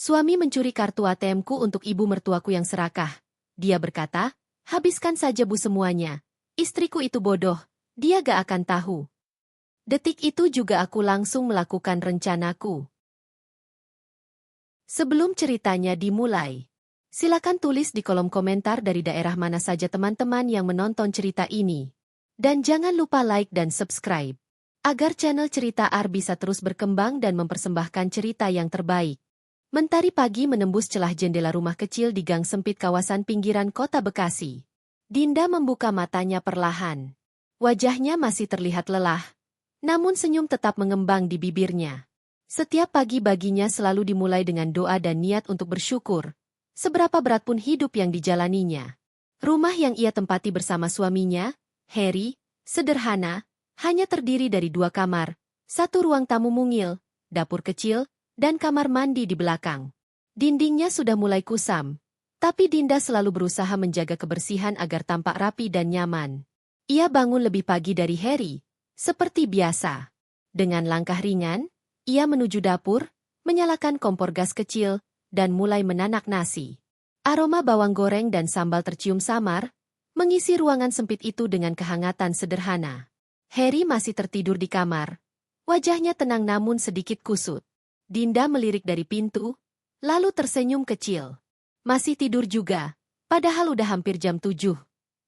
Suami mencuri kartu ATM-ku untuk ibu mertuaku yang serakah. Dia berkata, habiskan saja bu semuanya. Istriku itu bodoh, dia gak akan tahu. Detik itu juga aku langsung melakukan rencanaku. Sebelum ceritanya dimulai, silakan tulis di kolom komentar dari daerah mana saja teman-teman yang menonton cerita ini. Dan jangan lupa like dan subscribe, agar channel Cerita Ar bisa terus berkembang dan mempersembahkan cerita yang terbaik. Mentari pagi menembus celah jendela rumah kecil di gang sempit kawasan pinggiran kota Bekasi. Dinda membuka matanya perlahan. Wajahnya masih terlihat lelah, namun senyum tetap mengembang di bibirnya. Setiap pagi baginya selalu dimulai dengan doa dan niat untuk bersyukur, seberapa berat pun hidup yang dijalaninya. Rumah yang ia tempati bersama suaminya, Heri, sederhana, hanya terdiri dari 2 kamar, 1 ruang tamu mungil, dapur kecil, dan kamar mandi di belakang. Dindingnya sudah mulai kusam, tapi Dinda selalu berusaha menjaga kebersihan agar tampak rapi dan nyaman. Ia bangun lebih pagi dari Heri, seperti biasa. Dengan langkah ringan, ia menuju dapur, menyalakan kompor gas kecil, dan mulai menanak nasi. Aroma bawang goreng dan sambal tercium samar, mengisi ruangan sempit itu dengan kehangatan sederhana. Heri masih tertidur di kamar. Wajahnya tenang namun sedikit kusut. Dinda melirik dari pintu, lalu tersenyum kecil. Masih tidur juga, padahal udah hampir jam 7.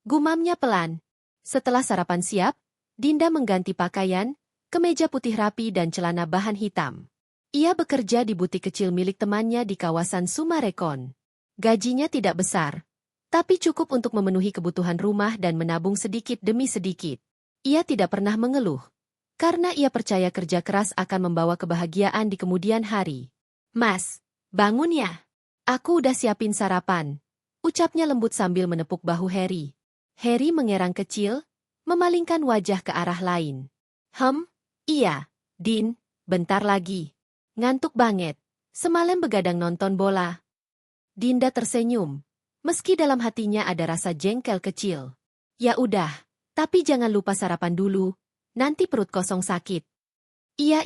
Gumamnya pelan. Setelah sarapan siap, Dinda mengganti pakaian, kemeja putih rapi dan celana bahan hitam. Ia bekerja di butik kecil milik temannya di kawasan Sumarekon. Gajinya tidak besar, tapi cukup untuk memenuhi kebutuhan rumah dan menabung sedikit demi sedikit. Ia tidak pernah mengeluh, karena ia percaya kerja keras akan membawa kebahagiaan di kemudian hari. Mas, bangun ya. Aku udah siapin sarapan, ucapnya lembut sambil menepuk bahu Heri. Heri mengerang kecil, memalingkan wajah ke arah lain. Iya, Din, bentar lagi. Ngantuk banget, semalam begadang nonton bola. Dinda tersenyum, meski dalam hatinya ada rasa jengkel kecil. Ya udah, tapi jangan lupa sarapan dulu. Nanti perut kosong sakit. Iya,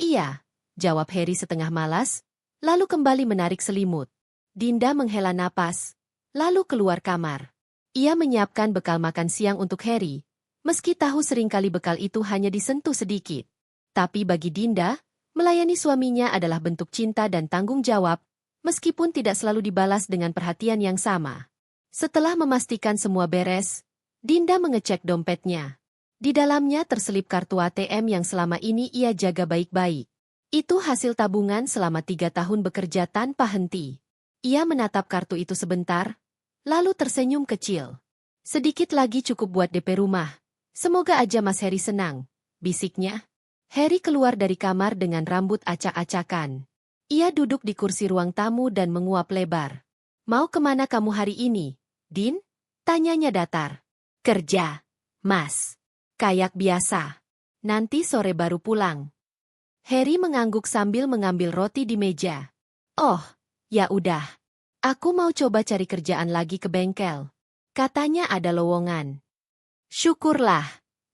jawab Heri setengah malas, lalu kembali menarik selimut. Dinda menghela napas, lalu keluar kamar. Ia menyiapkan bekal makan siang untuk Heri, meski tahu seringkali bekal itu hanya disentuh sedikit. Tapi bagi Dinda, melayani suaminya adalah bentuk cinta dan tanggung jawab, meskipun tidak selalu dibalas dengan perhatian yang sama. Setelah memastikan semua beres, Dinda mengecek dompetnya. Di dalamnya terselip kartu ATM yang selama ini ia jaga baik-baik. Itu hasil tabungan selama 3 tahun bekerja tanpa henti. Ia menatap kartu itu sebentar, lalu tersenyum kecil. Sedikit lagi cukup buat DP rumah. Semoga aja Mas Heri senang, bisiknya. Heri keluar dari kamar dengan rambut acak-acakan. Ia duduk di kursi ruang tamu dan menguap lebar. Mau kemana kamu hari ini, Din? Tanyanya datar. Kerja, Mas. Kayak biasa. Nanti sore baru pulang. Heri mengangguk sambil mengambil roti di meja. Oh, ya udah. Aku mau coba cari kerjaan lagi ke bengkel. Katanya ada lowongan. Syukurlah,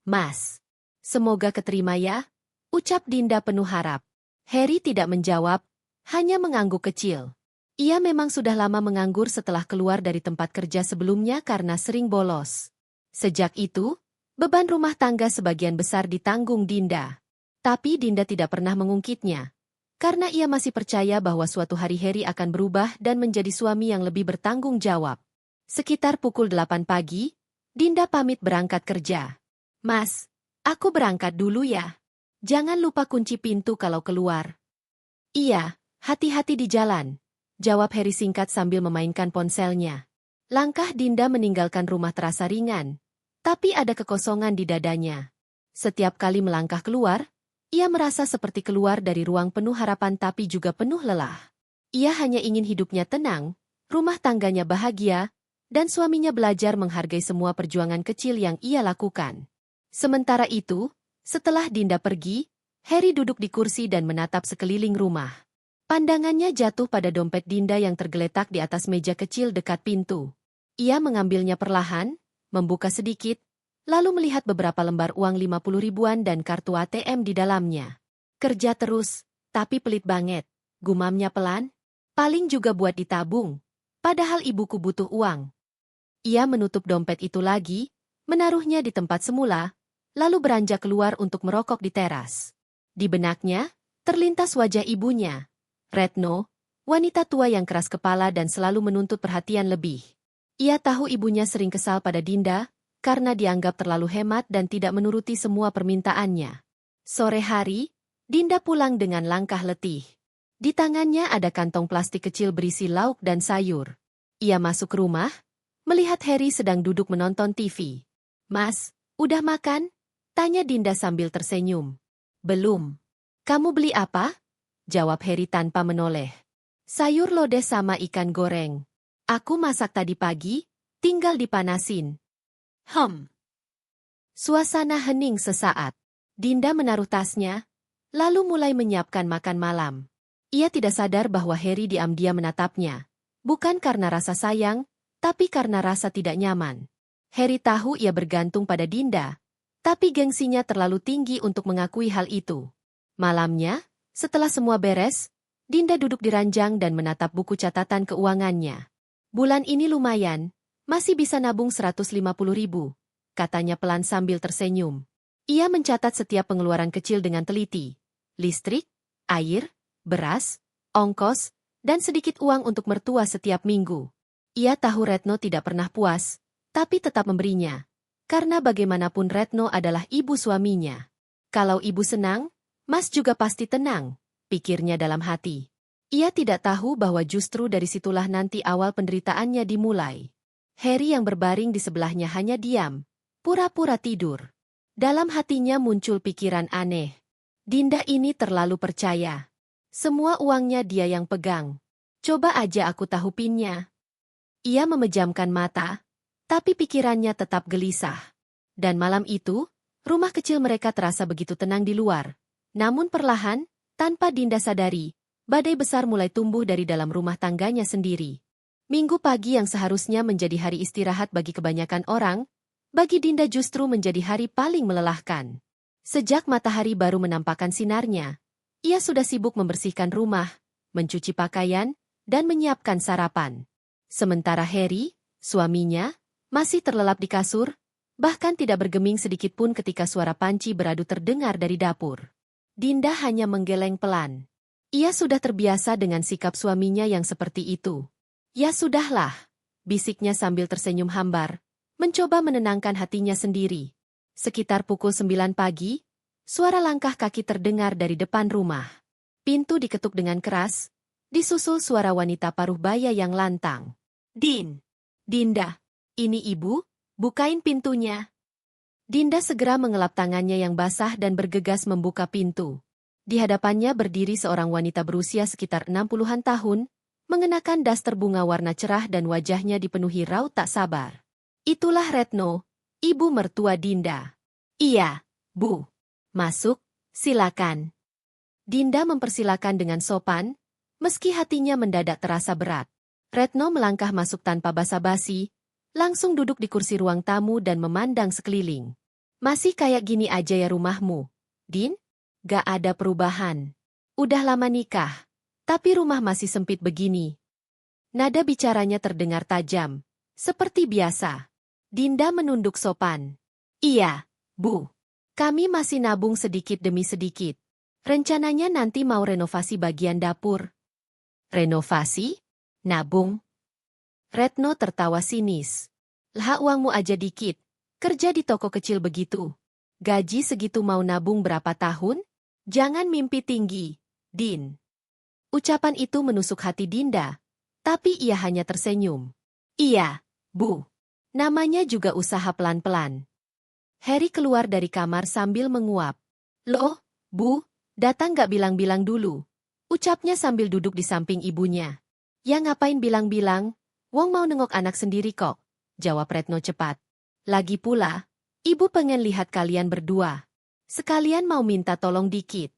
Mas. Semoga keterima ya, ucap Dinda penuh harap. Heri tidak menjawab, hanya mengangguk kecil. Ia memang sudah lama menganggur setelah keluar dari tempat kerja sebelumnya karena sering bolos. Sejak itu, beban rumah tangga sebagian besar ditanggung Dinda. Tapi Dinda tidak pernah mengungkitnya, karena ia masih percaya bahwa suatu hari Heri akan berubah dan menjadi suami yang lebih bertanggung jawab. Sekitar pukul 8 pagi, Dinda pamit berangkat kerja. Mas, aku berangkat dulu ya. Jangan lupa kunci pintu kalau keluar. Iya, hati-hati di jalan, jawab Heri singkat sambil memainkan ponselnya. Langkah Dinda meninggalkan rumah terasa ringan. Tapi ada kekosongan di dadanya. Setiap kali melangkah keluar, ia merasa seperti keluar dari ruang penuh harapan tapi juga penuh lelah. Ia hanya ingin hidupnya tenang, rumah tangganya bahagia, dan suaminya belajar menghargai semua perjuangan kecil yang ia lakukan. Sementara itu, setelah Dinda pergi, Heri duduk di kursi dan menatap sekeliling rumah. Pandangannya jatuh pada dompet Dinda yang tergeletak di atas meja kecil dekat pintu. Ia mengambilnya perlahan, membuka sedikit, lalu melihat beberapa lembar uang 50 ribuan dan kartu ATM di dalamnya. Kerja terus, tapi pelit banget, gumamnya pelan. Paling juga buat ditabung. Padahal ibuku butuh uang. Ia menutup dompet itu lagi, menaruhnya di tempat semula, lalu beranjak keluar untuk merokok di teras. Di benaknya, terlintas wajah ibunya. Retno, wanita tua yang keras kepala dan selalu menuntut perhatian lebih. Ia tahu ibunya sering kesal pada Dinda, karena dianggap terlalu hemat dan tidak menuruti semua permintaannya. Sore hari, Dinda pulang dengan langkah letih. Di tangannya ada kantong plastik kecil berisi lauk dan sayur. Ia masuk rumah, melihat Harry sedang duduk menonton TV. "Mas, udah makan?" tanya Dinda sambil tersenyum. "Belum." "Kamu beli apa?" jawab Harry tanpa menoleh. "Sayur lodeh sama ikan goreng. Aku masak tadi pagi, tinggal dipanasin." Suasana hening sesaat. Dinda menaruh tasnya, lalu mulai menyiapkan makan malam. Ia tidak sadar bahwa Harry diam-diam menatapnya. Bukan karena rasa sayang, tapi karena rasa tidak nyaman. Harry tahu ia bergantung pada Dinda, tapi gengsinya terlalu tinggi untuk mengakui hal itu. Malamnya, setelah semua beres, Dinda duduk di ranjang dan menatap buku catatan keuangannya. "Bulan ini lumayan, masih bisa nabung 150.000, katanya pelan sambil tersenyum. Ia mencatat setiap pengeluaran kecil dengan teliti. Listrik, air, beras, ongkos, dan sedikit uang untuk mertua setiap minggu. Ia tahu Retno tidak pernah puas, tapi tetap memberinya. Karena bagaimanapun Retno adalah ibu suaminya. Kalau ibu senang, Mas juga pasti tenang, pikirnya dalam hati. Ia tidak tahu bahwa justru dari situlah nanti awal penderitaannya dimulai. Harry yang berbaring di sebelahnya hanya diam, pura-pura tidur. Dalam hatinya muncul pikiran aneh. Dinda ini terlalu percaya. Semua uangnya dia yang pegang. Coba aja aku tahu pinnya. Ia memejamkan mata, tapi pikirannya tetap gelisah. Dan malam itu, rumah kecil mereka terasa begitu tenang di luar. Namun perlahan, tanpa Dinda sadari, badai besar mulai tumbuh dari dalam rumah tangganya sendiri. Minggu pagi yang seharusnya menjadi hari istirahat bagi kebanyakan orang, bagi Dinda justru menjadi hari paling melelahkan. Sejak matahari baru menampakkan sinarnya, ia sudah sibuk membersihkan rumah, mencuci pakaian, dan menyiapkan sarapan. Sementara Harry, suaminya, masih terlelap di kasur, bahkan tidak bergeming sedikitpun ketika suara panci beradu terdengar dari dapur. Dinda hanya menggeleng pelan. Ia sudah terbiasa dengan sikap suaminya yang seperti itu. "Ya sudahlah," bisiknya sambil tersenyum hambar, mencoba menenangkan hatinya sendiri. Sekitar pukul 9 pagi, suara langkah kaki terdengar dari depan rumah. Pintu diketuk dengan keras, disusul suara wanita paruh baya yang lantang. Dinda, ini ibu, bukain pintunya." Dinda segera mengelap tangannya yang basah dan bergegas membuka pintu. Di hadapannya berdiri seorang wanita berusia sekitar 60-an tahun, mengenakan daster bunga warna cerah dan wajahnya dipenuhi raut tak sabar. "Itulah Retno, ibu mertua Dinda." "Iya, Bu. Masuk, silakan." Dinda mempersilakan dengan sopan, meski hatinya mendadak terasa berat. Retno melangkah masuk tanpa basa-basi, langsung duduk di kursi ruang tamu dan memandang sekeliling. "Masih kayak gini aja ya rumahmu, Din? Gak ada perubahan. Udah lama nikah, tapi rumah masih sempit begini." Nada bicaranya terdengar tajam, seperti biasa. Dinda menunduk sopan. "Iya, Bu. Kami masih nabung sedikit demi sedikit. Rencananya nanti mau renovasi bagian dapur." "Renovasi? Nabung?" Retno tertawa sinis. "Lah uangmu aja dikit, kerja di toko kecil begitu. Gaji segitu mau nabung berapa tahun? Jangan mimpi tinggi, Din." Ucapan itu menusuk hati Dinda, tapi ia hanya tersenyum. "Iya, Bu. Namanya juga usaha pelan-pelan." Harry keluar dari kamar sambil menguap. "Loh, Bu, datang gak bilang-bilang dulu?" ucapnya sambil duduk di samping ibunya. "Ya ngapain bilang-bilang, Wong mau nengok anak sendiri kok," jawab Retno cepat. "Lagi pula, ibu pengen lihat kalian berdua. Sekalian mau minta tolong dikit."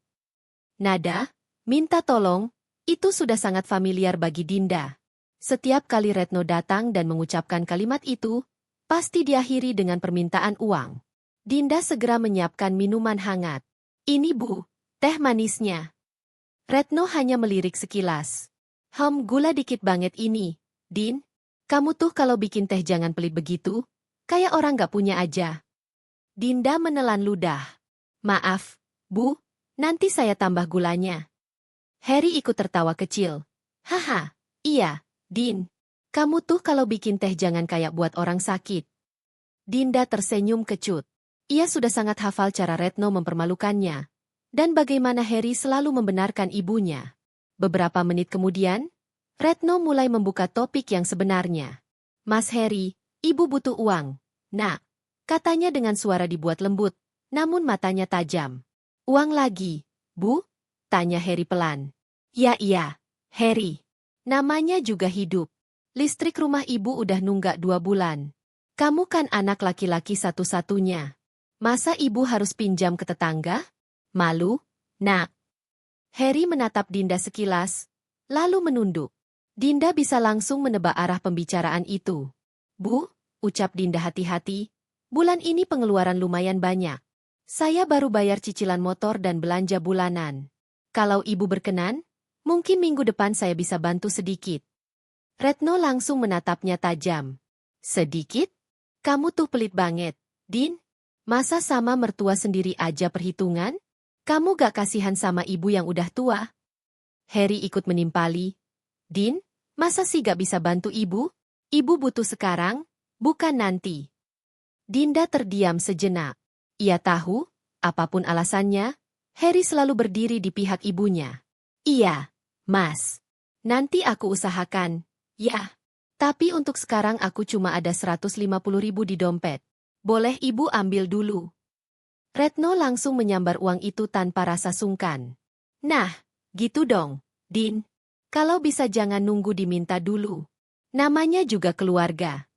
Nada, minta tolong, itu sudah sangat familiar bagi Dinda. Setiap kali Retno datang dan mengucapkan kalimat itu, pasti diakhiri dengan permintaan uang. Dinda segera menyiapkan minuman hangat. "Ini Bu, teh manisnya." Retno hanya melirik sekilas. Gula dikit banget ini. Din, kamu tuh kalau bikin teh jangan pelit begitu. Kayak orang gak punya aja. Dinda menelan ludah. Maaf, Bu, nanti saya tambah gulanya. Harry ikut tertawa kecil. Haha, iya, Din. Kamu tuh kalau bikin teh jangan kayak buat orang sakit. Dinda tersenyum kecut. Ia sudah sangat hafal cara Retno mempermalukannya. Dan bagaimana Harry selalu membenarkan ibunya. Beberapa menit kemudian, Retno mulai membuka topik yang sebenarnya. Mas Harry, ibu butuh uang. Nak, katanya dengan suara dibuat lembut, namun matanya tajam. Uang lagi, Bu? Tanya Harry pelan. Ya iya, Harry. Namanya juga hidup. Listrik rumah ibu udah nunggak 2 bulan. Kamu kan anak laki-laki satu-satunya. Masa ibu harus pinjam ke tetangga? Malu, Nak. Harry menatap Dinda sekilas, lalu menunduk. Dinda bisa langsung menebak arah pembicaraan itu. Bu, ucap Dinda hati-hati, bulan ini pengeluaran lumayan banyak. Saya baru bayar cicilan motor dan belanja bulanan. Kalau ibu berkenan, mungkin minggu depan saya bisa bantu sedikit. Retno langsung menatapnya tajam. Sedikit? Kamu tuh pelit banget, Din. Masa sama mertua sendiri aja perhitungan? Kamu gak kasihan sama ibu yang udah tua? Harry ikut menimpali. Din, masa sih gak bisa bantu ibu? Ibu butuh sekarang, bukan nanti. Dinda terdiam sejenak. Ia tahu, apapun alasannya, Harry selalu berdiri di pihak ibunya. Iya, Mas. Nanti aku usahakan, ya. Tapi untuk sekarang aku cuma ada 150.000 di dompet. Boleh ibu ambil dulu? Retno langsung menyambar uang itu tanpa rasa sungkan. Nah, gitu dong, Din. Kalau bisa jangan nunggu diminta dulu. Namanya juga keluarga.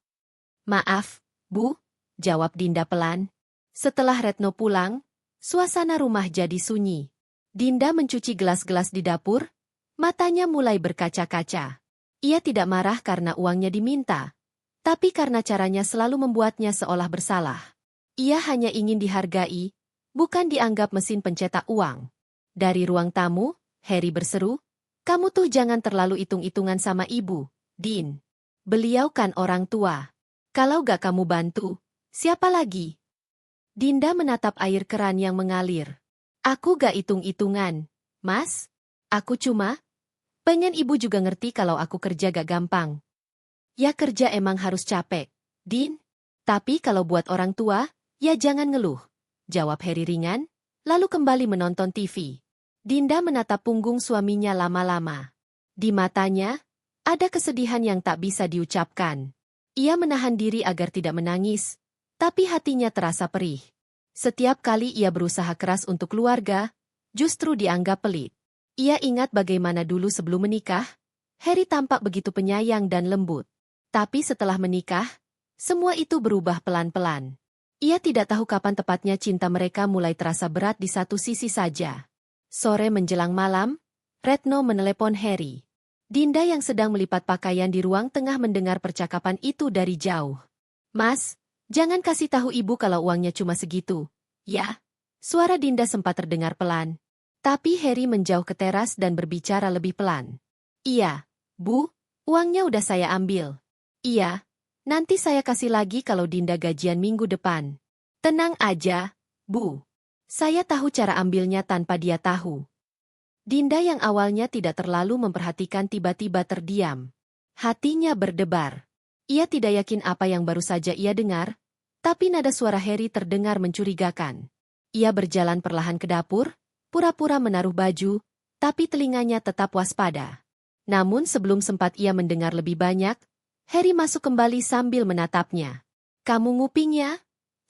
Maaf, Bu, jawab Dinda pelan. Setelah Retno pulang, suasana rumah jadi sunyi. Dinda mencuci gelas-gelas di dapur, matanya mulai berkaca-kaca. Ia tidak marah karena uangnya diminta, tapi karena caranya selalu membuatnya seolah bersalah. Ia hanya ingin dihargai, bukan dianggap mesin pencetak uang. Dari ruang tamu, Harry berseru, kamu tuh jangan terlalu hitung-hitungan sama ibu, Din. Beliau kan orang tua. Kalau gak kamu bantu, siapa lagi? Dinda menatap air keran yang mengalir. Aku gak hitung-hitungan, Mas. Aku cuma pengen ibu juga ngerti kalau aku kerja gak gampang. Ya kerja emang harus capek, Din. Tapi kalau buat orang tua, ya jangan ngeluh. Jawab Harry ringan, lalu kembali menonton TV. Dinda menatap punggung suaminya lama-lama. Di matanya, ada kesedihan yang tak bisa diucapkan. Ia menahan diri agar tidak menangis, tapi hatinya terasa perih. Setiap kali ia berusaha keras untuk keluarga, justru dianggap pelit. Ia ingat bagaimana dulu sebelum menikah, Harry tampak begitu penyayang dan lembut. Tapi setelah menikah, semua itu berubah pelan-pelan. Ia tidak tahu kapan tepatnya cinta mereka mulai terasa berat di satu sisi saja. Sore menjelang malam, Retno menelepon Harry. Dinda yang sedang melipat pakaian di ruang tengah mendengar percakapan itu dari jauh. Mas, jangan kasih tahu ibu kalau uangnya cuma segitu. Ya, suara Dinda sempat terdengar pelan. Tapi Harry menjauh ke teras dan berbicara lebih pelan. Iya, Bu, uangnya udah saya ambil. Iya, nanti saya kasih lagi kalau Dinda gajian minggu depan. Tenang aja, Bu. Saya tahu cara ambilnya tanpa dia tahu. Dinda yang awalnya tidak terlalu memperhatikan tiba-tiba terdiam. Hatinya berdebar. Ia tidak yakin apa yang baru saja ia dengar, tapi nada suara Harry terdengar mencurigakan. Ia berjalan perlahan ke dapur, pura-pura menaruh baju, tapi telinganya tetap waspada. Namun sebelum sempat ia mendengar lebih banyak, Harry masuk kembali sambil menatapnya. Kamu nguping ya?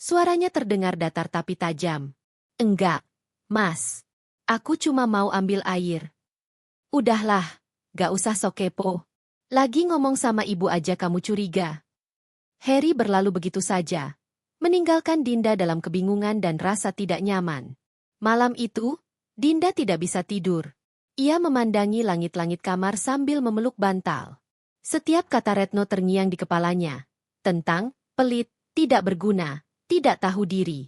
Suaranya terdengar datar tapi tajam. Enggak, Mas. Aku cuma mau ambil air. Udahlah, gak usah sok kepo. Lagi ngomong sama ibu aja kamu curiga. Harry berlalu begitu saja, meninggalkan Dinda dalam kebingungan dan rasa tidak nyaman. Malam itu, Dinda tidak bisa tidur. Ia memandangi langit-langit kamar sambil memeluk bantal. Setiap kata Retno terngiang di kepalanya. Tentang, pelit, tidak berguna, tidak tahu diri.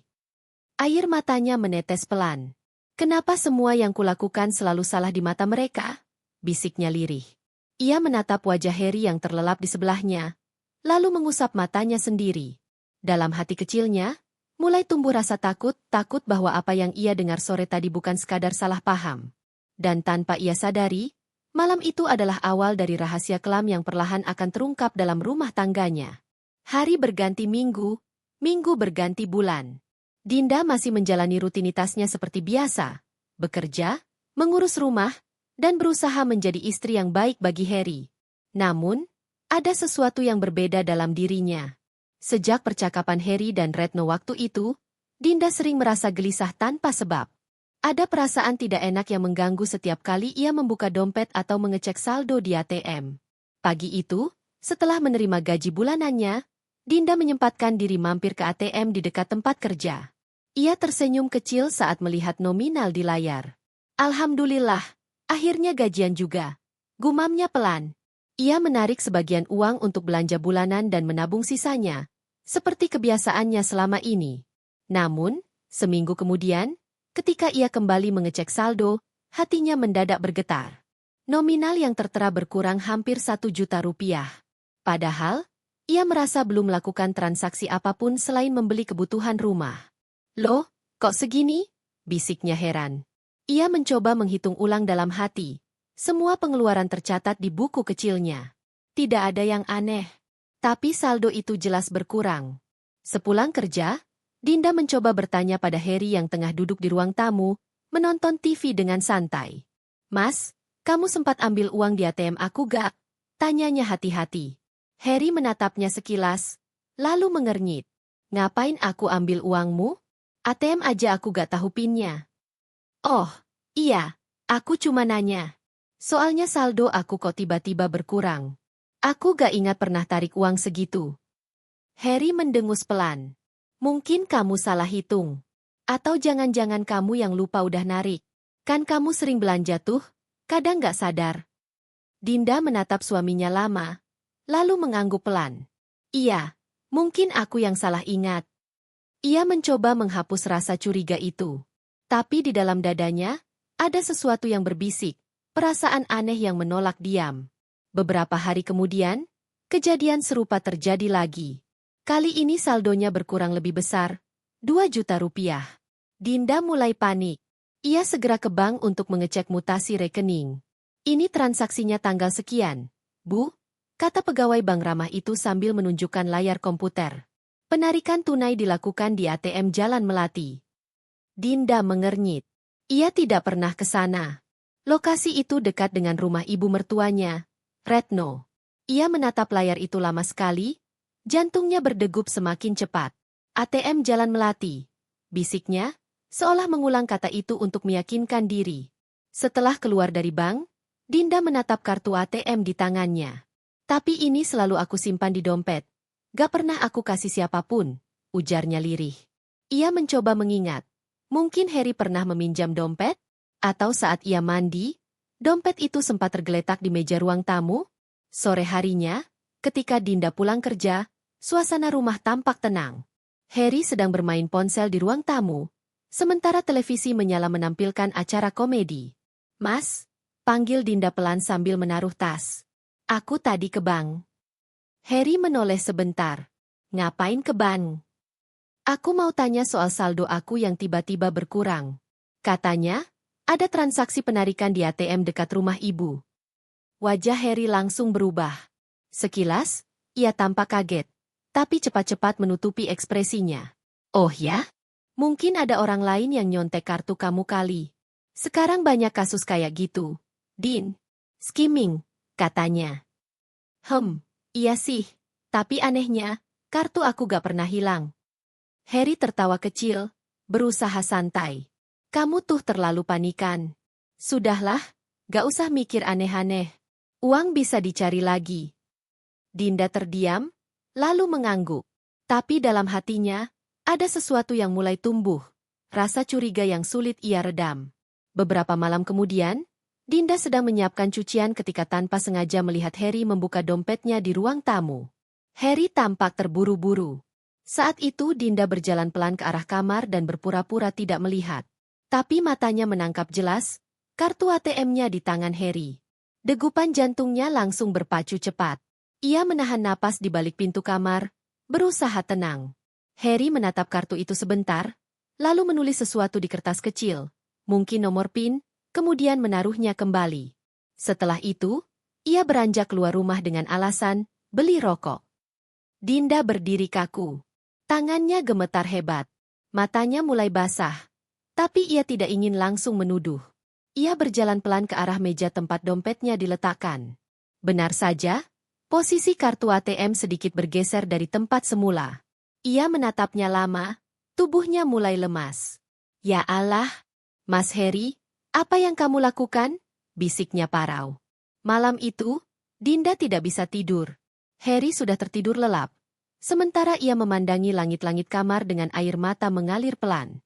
Air matanya menetes pelan. Kenapa semua yang kulakukan selalu salah di mata mereka? Bisiknya lirih. Ia menatap wajah Harry yang terlelap di sebelahnya, lalu mengusap matanya sendiri. Dalam hati kecilnya, mulai tumbuh rasa takut bahwa apa yang ia dengar sore tadi bukan sekadar salah paham. Dan tanpa ia sadari, malam itu adalah awal dari rahasia kelam yang perlahan akan terungkap dalam rumah tangganya. Hari berganti minggu, minggu berganti bulan. Dinda masih menjalani rutinitasnya seperti biasa, bekerja, mengurus rumah, dan berusaha menjadi istri yang baik bagi Harry. Namun, ada sesuatu yang berbeda dalam dirinya. Sejak percakapan Harry dan Retno waktu itu, Dinda sering merasa gelisah tanpa sebab. Ada perasaan tidak enak yang mengganggu setiap kali ia membuka dompet atau mengecek saldo di ATM. Pagi itu, setelah menerima gaji bulanannya, Dinda menyempatkan diri mampir ke ATM di dekat tempat kerja. Ia tersenyum kecil saat melihat nominal di layar. Alhamdulillah, akhirnya gajian juga. Gumamnya pelan. Ia menarik sebagian uang untuk belanja bulanan dan menabung sisanya, seperti kebiasaannya selama ini. Namun, seminggu kemudian, ketika ia kembali mengecek saldo, hatinya mendadak bergetar. Nominal yang tertera berkurang hampir 1 juta rupiah. Padahal, ia merasa belum melakukan transaksi apapun selain membeli kebutuhan rumah. Loh, kok segini? Bisiknya heran. Ia mencoba menghitung ulang dalam hati. Semua pengeluaran tercatat di buku kecilnya. Tidak ada yang aneh. Tapi saldo itu jelas berkurang. Sepulang kerja, Dinda mencoba bertanya pada Harry yang tengah duduk di ruang tamu, menonton TV dengan santai. Mas, kamu sempat ambil uang di ATM aku gak? Tanyanya hati-hati. Harry menatapnya sekilas, lalu mengernyit. Ngapain aku ambil uangmu? ATM aja aku gak tahu pinnya. Oh, iya, aku cuma nanya. Soalnya saldo aku kok tiba-tiba berkurang. Aku gak ingat pernah tarik uang segitu. Harry mendengus pelan. Mungkin kamu salah hitung. Atau jangan-jangan kamu yang lupa udah narik. Kan kamu sering belanja tuh, kadang gak sadar. Dinda menatap suaminya lama, lalu mengangguk pelan. Iya, mungkin aku yang salah ingat. Ia mencoba menghapus rasa curiga itu. Tapi di dalam dadanya, ada sesuatu yang berbisik, perasaan aneh yang menolak diam. Beberapa hari kemudian, kejadian serupa terjadi lagi. Kali ini saldonya berkurang lebih besar, 2 juta rupiah. Dinda mulai panik. Ia segera ke bank untuk mengecek mutasi rekening. Ini transaksinya tanggal sekian, Bu, kata pegawai bank ramah itu sambil menunjukkan layar komputer. Penarikan tunai dilakukan di ATM Jalan Melati. Dinda mengernyit. Ia tidak pernah ke sana. Lokasi itu dekat dengan rumah ibu mertuanya, Retno. Ia menatap layar itu lama sekali, jantungnya berdegup semakin cepat. ATM Jalan Melati, bisiknya, seolah mengulang kata itu untuk meyakinkan diri. Setelah keluar dari bank, Dinda menatap kartu ATM di tangannya. Tapi ini selalu aku simpan di dompet. Gak pernah aku kasih siapapun, ujarnya lirih. Ia mencoba mengingat. Mungkin Harry pernah meminjam dompet? Atau saat ia mandi, dompet itu sempat tergeletak di meja ruang tamu? Sore harinya, ketika Dinda pulang kerja, suasana rumah tampak tenang. Harry sedang bermain ponsel di ruang tamu, sementara televisi menyala menampilkan acara komedi. Mas, panggil Dinda pelan sambil menaruh tas. Aku tadi ke bank. Harry menoleh sebentar. Ngapain ke bank? Aku mau tanya soal saldo aku yang tiba-tiba berkurang. Katanya, ada transaksi penarikan di ATM dekat rumah ibu. Wajah Harry langsung berubah. Sekilas, ia tampak kaget, tapi cepat-cepat menutupi ekspresinya. Oh ya? Mungkin ada orang lain yang nyontek kartu kamu kali. Sekarang banyak kasus kayak gitu. Din, skimming, katanya. Iya sih, tapi anehnya, kartu aku gak pernah hilang. Harry tertawa kecil, berusaha santai. Kamu tuh terlalu panikan. Sudahlah, gak usah mikir aneh-aneh. Uang bisa dicari lagi. Dinda terdiam, lalu mengangguk. Tapi dalam hatinya, ada sesuatu yang mulai tumbuh. Rasa curiga yang sulit ia redam. Beberapa malam kemudian, Dinda sedang menyiapkan cucian ketika tanpa sengaja melihat Harry membuka dompetnya di ruang tamu. Harry tampak terburu-buru. Saat itu Dinda berjalan pelan ke arah kamar dan berpura-pura tidak melihat. Tapi matanya menangkap jelas, kartu ATM-nya di tangan Harry. Degupan jantungnya langsung berpacu cepat. Ia menahan napas di balik pintu kamar, berusaha tenang. Harry menatap kartu itu sebentar, lalu menulis sesuatu di kertas kecil, mungkin nomor PIN, kemudian menaruhnya kembali. Setelah itu, ia beranjak keluar rumah dengan alasan, beli rokok. Dinda berdiri kaku. Tangannya gemetar hebat. Matanya mulai basah. Tapi ia tidak ingin langsung menuduh. Ia berjalan pelan ke arah meja tempat dompetnya diletakkan. Benar saja, posisi kartu ATM sedikit bergeser dari tempat semula. Ia menatapnya lama, tubuhnya mulai lemas. Ya Allah, Mas Harry, apa yang kamu lakukan? Bisiknya parau. Malam itu, Dinda tidak bisa tidur. Harry sudah tertidur lelap. Sementara ia memandangi langit-langit kamar dengan air mata mengalir pelan.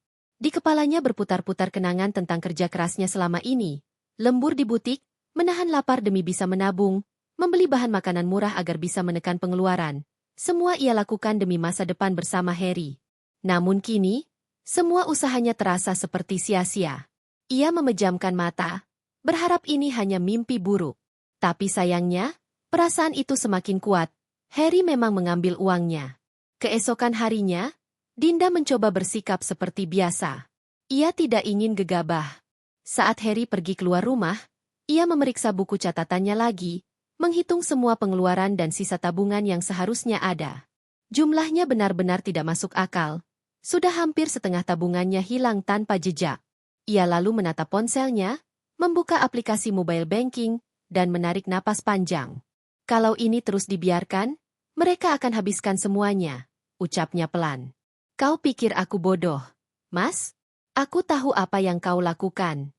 Di kepalanya berputar-putar kenangan tentang kerja kerasnya selama ini. Lembur di butik, menahan lapar demi bisa menabung, membeli bahan makanan murah agar bisa menekan pengeluaran. Semua ia lakukan demi masa depan bersama Harry. Namun kini, semua usahanya terasa seperti sia-sia. Ia memejamkan mata, berharap ini hanya mimpi buruk. Tapi sayangnya, perasaan itu semakin kuat. Harry memang mengambil uangnya. Keesokan harinya, Dinda mencoba bersikap seperti biasa. Ia tidak ingin gegabah. Saat Harry pergi keluar rumah, ia memeriksa buku catatannya lagi, menghitung semua pengeluaran dan sisa tabungan yang seharusnya ada. Jumlahnya benar-benar tidak masuk akal. Sudah hampir setengah tabungannya hilang tanpa jejak. Ia lalu menatap ponselnya, membuka aplikasi mobile banking, dan menarik napas panjang. Kalau ini terus dibiarkan, mereka akan habiskan semuanya, ucapnya pelan. Kau pikir aku bodoh, Mas? Aku tahu apa yang kau lakukan.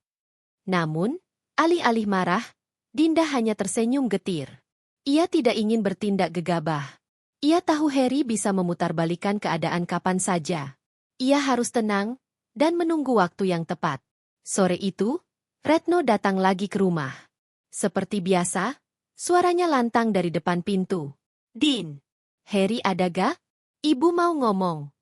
Namun, alih-alih marah, Dinda hanya tersenyum getir. Ia tidak ingin bertindak gegabah. Ia tahu Harry bisa memutarbalikkan keadaan kapan saja. Ia harus tenang dan menunggu waktu yang tepat. Sore itu, Retno datang lagi ke rumah. Seperti biasa, suaranya lantang dari depan pintu. Din, Harry ada gak? Ibu mau ngomong.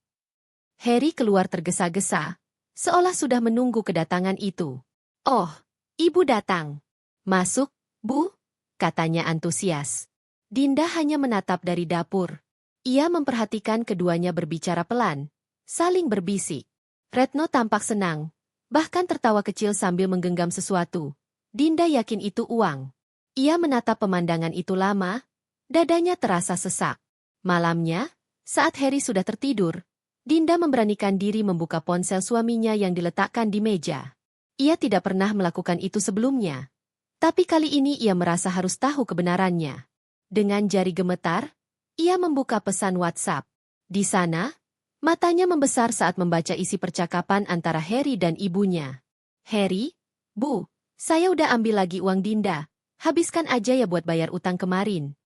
Harry keluar tergesa-gesa, seolah sudah menunggu kedatangan itu. Oh, ibu datang. Masuk, Bu, katanya antusias. Dinda hanya menatap dari dapur. Ia memperhatikan keduanya berbicara pelan, saling berbisik. Retno tampak senang, bahkan tertawa kecil sambil menggenggam sesuatu. Dinda yakin itu uang. Ia menatap pemandangan itu lama, dadanya terasa sesak. Malamnya, saat Harry sudah tertidur, Dinda memberanikan diri membuka ponsel suaminya yang diletakkan di meja. Ia tidak pernah melakukan itu sebelumnya. Tapi kali ini ia merasa harus tahu kebenarannya. Dengan jari gemetar, ia membuka pesan WhatsApp. Di sana, matanya membesar saat membaca isi percakapan antara Harry dan ibunya. Harry, Bu, saya udah ambil lagi uang Dinda. Habiskan aja ya buat bayar utang kemarin.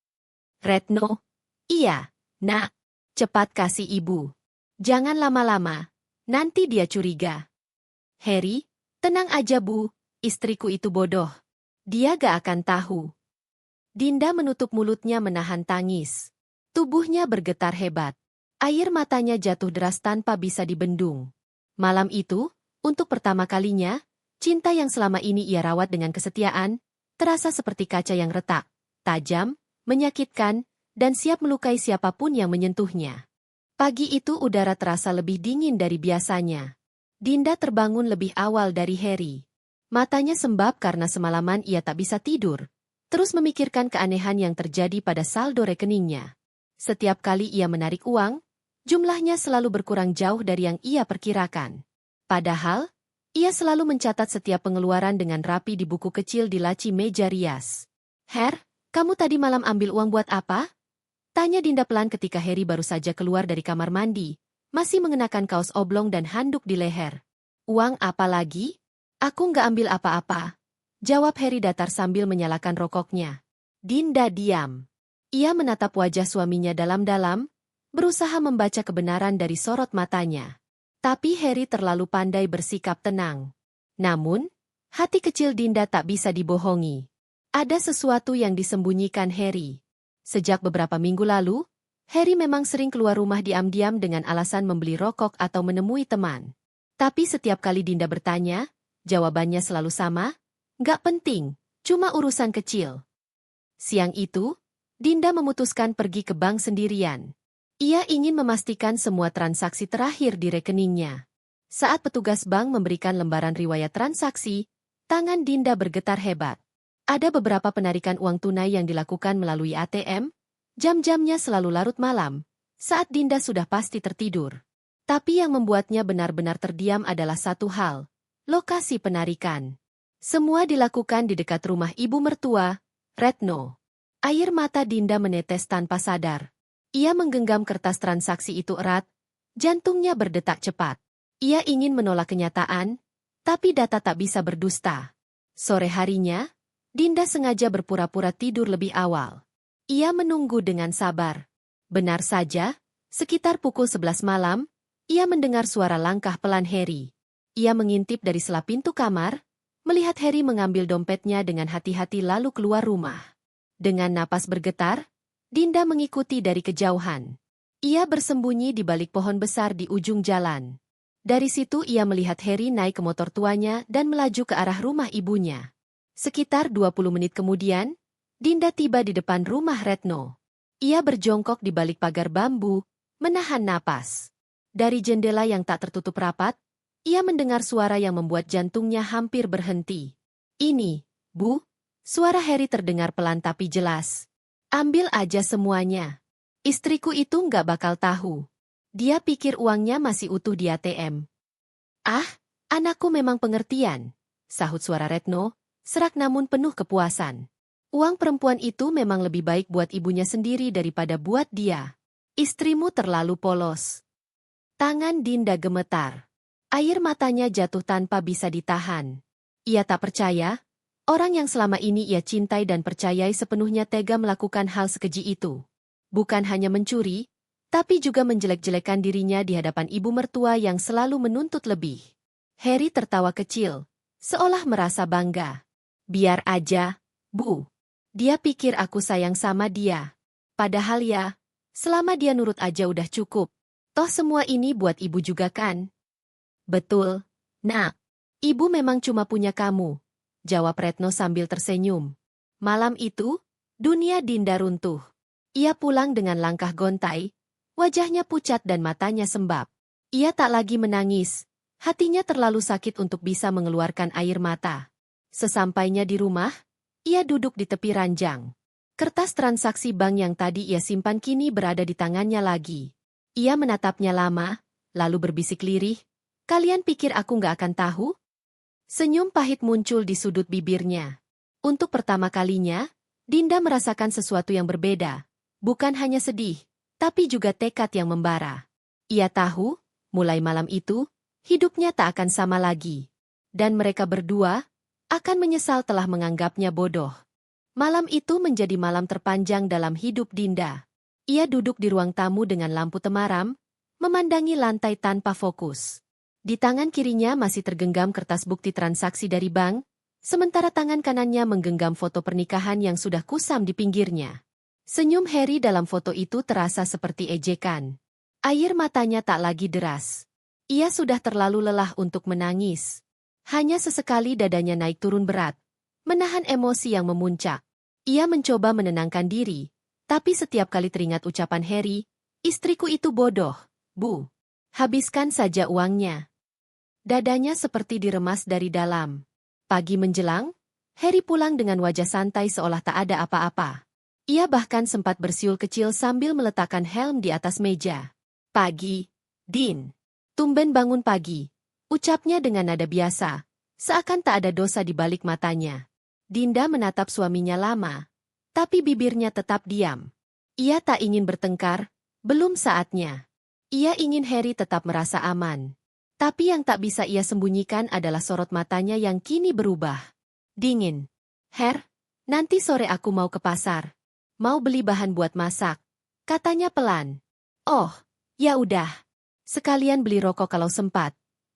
Retno, iya, Nak. Cepat kasih ibu. Jangan lama-lama, nanti dia curiga. Harry, tenang aja Bu, istriku itu bodoh. Dia gak akan tahu. Dinda menutup mulutnya menahan tangis. Tubuhnya bergetar hebat. Air matanya jatuh deras tanpa bisa dibendung. Malam itu, untuk pertama kalinya, cinta yang selama ini ia rawat dengan kesetiaan, terasa seperti kaca yang retak, tajam, menyakitkan, dan siap melukai siapapun yang menyentuhnya. Pagi itu udara terasa lebih dingin dari biasanya. Dinda terbangun lebih awal dari Harry. Matanya sembab karena semalaman ia tak bisa tidur, terus memikirkan keanehan yang terjadi pada saldo rekeningnya. Setiap kali ia menarik uang, jumlahnya selalu berkurang jauh dari yang ia perkirakan. Padahal, ia selalu mencatat setiap pengeluaran dengan rapi di buku kecil di laci meja rias. Her, kamu tadi malam ambil uang buat apa? Tanya Dinda pelan ketika Harry baru saja keluar dari kamar mandi, masih mengenakan kaos oblong dan handuk di leher. Uang apa lagi? Aku nggak ambil apa-apa, jawab Harry datar sambil menyalakan rokoknya. Dinda diam. Ia menatap wajah suaminya dalam-dalam, berusaha membaca kebenaran dari sorot matanya. Tapi Harry terlalu pandai bersikap tenang. Namun, hati kecil Dinda tak bisa dibohongi. Ada sesuatu yang disembunyikan Harry. Sejak beberapa minggu lalu, Harry memang sering keluar rumah diam-diam dengan alasan membeli rokok atau menemui teman. Tapi setiap kali Dinda bertanya, jawabannya selalu sama, nggak penting, Cuma urusan kecil. Siang itu, Dinda memutuskan pergi ke bank sendirian. Ia ingin memastikan semua transaksi terakhir di rekeningnya. Saat petugas bank memberikan lembaran riwayat transaksi, tangan Dinda bergetar hebat. Ada beberapa penarikan uang tunai yang dilakukan melalui ATM, jam-jamnya selalu larut malam, saat Dinda sudah pasti tertidur. Tapi yang membuatnya benar-benar terdiam adalah satu hal, lokasi penarikan. Semua dilakukan di dekat rumah ibu mertua, Retno. Air mata Dinda menetes tanpa sadar. Ia menggenggam kertas transaksi itu erat, jantungnya berdetak cepat. Ia ingin menolak kenyataan, tapi data tak bisa berdusta. Sore harinya, Dinda sengaja berpura-pura tidur lebih awal. Ia menunggu dengan sabar. Benar saja, sekitar pukul 11 malam, ia mendengar suara langkah pelan Harry. Ia mengintip dari sela pintu kamar, melihat Harry mengambil dompetnya dengan hati-hati lalu keluar rumah. Dengan napas bergetar, Dinda mengikuti dari kejauhan. Ia bersembunyi di balik pohon besar di ujung jalan. Dari situ ia melihat Harry naik ke motor tuanya dan melaju ke arah rumah ibunya. Sekitar 20 menit kemudian, Dinda tiba di depan rumah Retno. Ia berjongkok di balik pagar bambu, menahan napas. Dari jendela yang tak tertutup rapat, ia mendengar suara yang membuat jantungnya hampir berhenti. "Ini, Bu," suara Harry terdengar pelan tapi jelas. "Ambil aja semuanya. Istriku itu nggak bakal tahu." Dia pikir uangnya masih utuh di ATM. "Ah, anakku memang pengertian," sahut suara Retno, serak namun penuh kepuasan. "Uang perempuan itu memang lebih baik buat ibunya sendiri daripada buat dia. Istrimu terlalu polos." Tangan Dinda gemetar. Air matanya jatuh tanpa bisa ditahan. Ia tak percaya, orang yang selama ini ia cintai dan percayai sepenuhnya tega melakukan hal sekeji itu. Bukan hanya mencuri, tapi juga menjelek-jelekan dirinya di hadapan ibu mertua yang selalu menuntut lebih. Harry tertawa kecil, seolah merasa bangga. "Biar aja, Bu. Dia pikir aku sayang sama dia. Padahal ya, selama dia nurut aja udah cukup. Toh semua ini buat ibu juga kan?" "Betul, Nak. Ibu memang cuma punya kamu," jawab Retno sambil tersenyum. Malam itu, dunia Dinda runtuh. Ia pulang dengan langkah gontai, wajahnya pucat dan matanya sembab. Ia tak lagi menangis, hatinya terlalu sakit untuk bisa mengeluarkan air mata. Sesampainya di rumah, ia duduk di tepi ranjang. Kertas transaksi bank yang tadi ia simpan kini berada di tangannya lagi. Ia menatapnya lama, lalu berbisik lirih, "Kalian pikir aku nggak akan tahu?" Senyum pahit muncul di sudut bibirnya. Untuk pertama kalinya, Dinda merasakan sesuatu yang berbeda. Bukan hanya sedih, tapi juga tekad yang membara. Ia tahu, mulai malam itu, hidupnya tak akan sama lagi. Dan mereka berdua akan menyesal telah menganggapnya bodoh. Malam itu menjadi malam terpanjang dalam hidup Dinda. Ia duduk di ruang tamu dengan lampu temaram, memandangi lantai tanpa fokus. Di tangan kirinya masih tergenggam kertas bukti transaksi dari bank, sementara tangan kanannya menggenggam foto pernikahan yang sudah kusam di pinggirnya. Senyum Harry dalam foto itu terasa seperti ejekan. Air matanya tak lagi deras. Ia sudah terlalu lelah untuk menangis. Hanya sesekali dadanya naik turun berat, menahan emosi yang memuncak. Ia mencoba menenangkan diri, tapi setiap kali teringat ucapan Harry, "Istriku itu bodoh, Bu. Habiskan saja uangnya." Dadanya seperti diremas dari dalam. Pagi menjelang, Harry pulang dengan wajah santai seolah tak ada apa-apa. Ia bahkan sempat bersiul kecil sambil meletakkan helm di atas meja. "Pagi, Din. Tumben bangun pagi," ucapnya dengan nada biasa, seakan tak ada dosa di balik matanya. Dinda menatap suaminya lama, tapi bibirnya tetap diam. Ia tak ingin bertengkar, belum saatnya. Ia ingin Harry tetap merasa aman. Tapi yang tak bisa ia sembunyikan adalah sorot matanya yang kini berubah. Dingin. "Her, nanti sore aku mau ke pasar. Mau beli bahan buat masak," katanya pelan. "Oh, ya udah. Sekalian beli rokok kalau sempat,"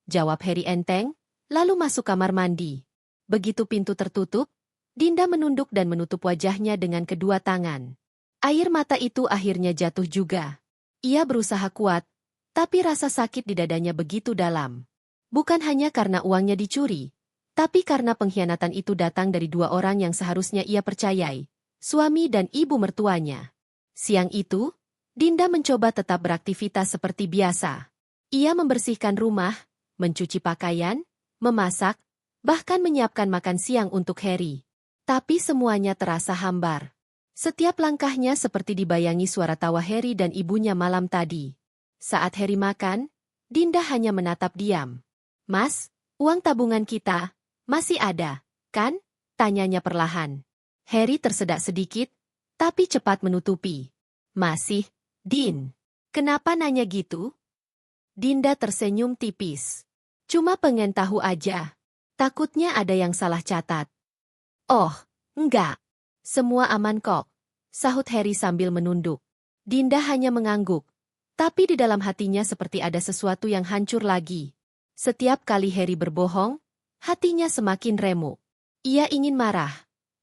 jawab Harry enteng, lalu masuk kamar mandi. Begitu pintu tertutup, Dinda menunduk dan menutup wajahnya dengan kedua tangan. Air mata itu akhirnya jatuh juga. Ia berusaha kuat, tapi rasa sakit di dadanya begitu dalam. Bukan hanya karena uangnya dicuri, Tapi karena pengkhianatan itu datang dari dua orang yang seharusnya ia percayai, suami dan ibu mertuanya. Siang itu, Dinda mencoba tetap beraktivitas seperti biasa. Ia membersihkan rumah, mencuci pakaian, memasak, bahkan menyiapkan makan siang untuk Harry. Tapi semuanya terasa hambar. Setiap langkahnya seperti dibayangi suara tawa Harry dan ibunya malam tadi. Saat Harry makan, Dinda hanya menatap diam. "Mas, uang tabungan kita masih ada, kan?" tanyanya perlahan. Harry tersedak sedikit, tapi cepat menutupi. "Masih, Din. Kenapa nanya gitu?" Dinda tersenyum tipis. "Cuma pengen tahu aja. Takutnya ada yang salah catat." "Oh, enggak. Semua aman kok," sahut Harry sambil menunduk. Dinda hanya mengangguk. Tapi di dalam hatinya seperti ada sesuatu yang hancur lagi. Setiap kali Harry berbohong, hatinya semakin remuk. Ia ingin marah.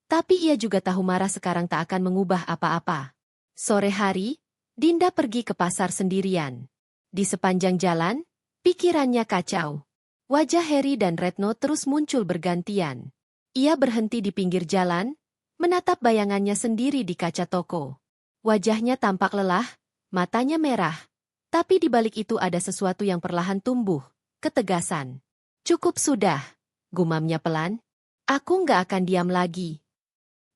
Tapi ia juga tahu marah sekarang tak akan mengubah apa-apa. Sore hari, Dinda pergi ke pasar sendirian. Di sepanjang jalan, pikirannya kacau. Wajah Harry dan Retno terus muncul bergantian. Ia berhenti di pinggir jalan, menatap bayangannya sendiri di kaca toko. Wajahnya tampak lelah, matanya merah. Tapi di balik itu ada sesuatu yang perlahan tumbuh, ketegasan. "Cukup sudah," gumamnya pelan. "Aku nggak akan diam lagi."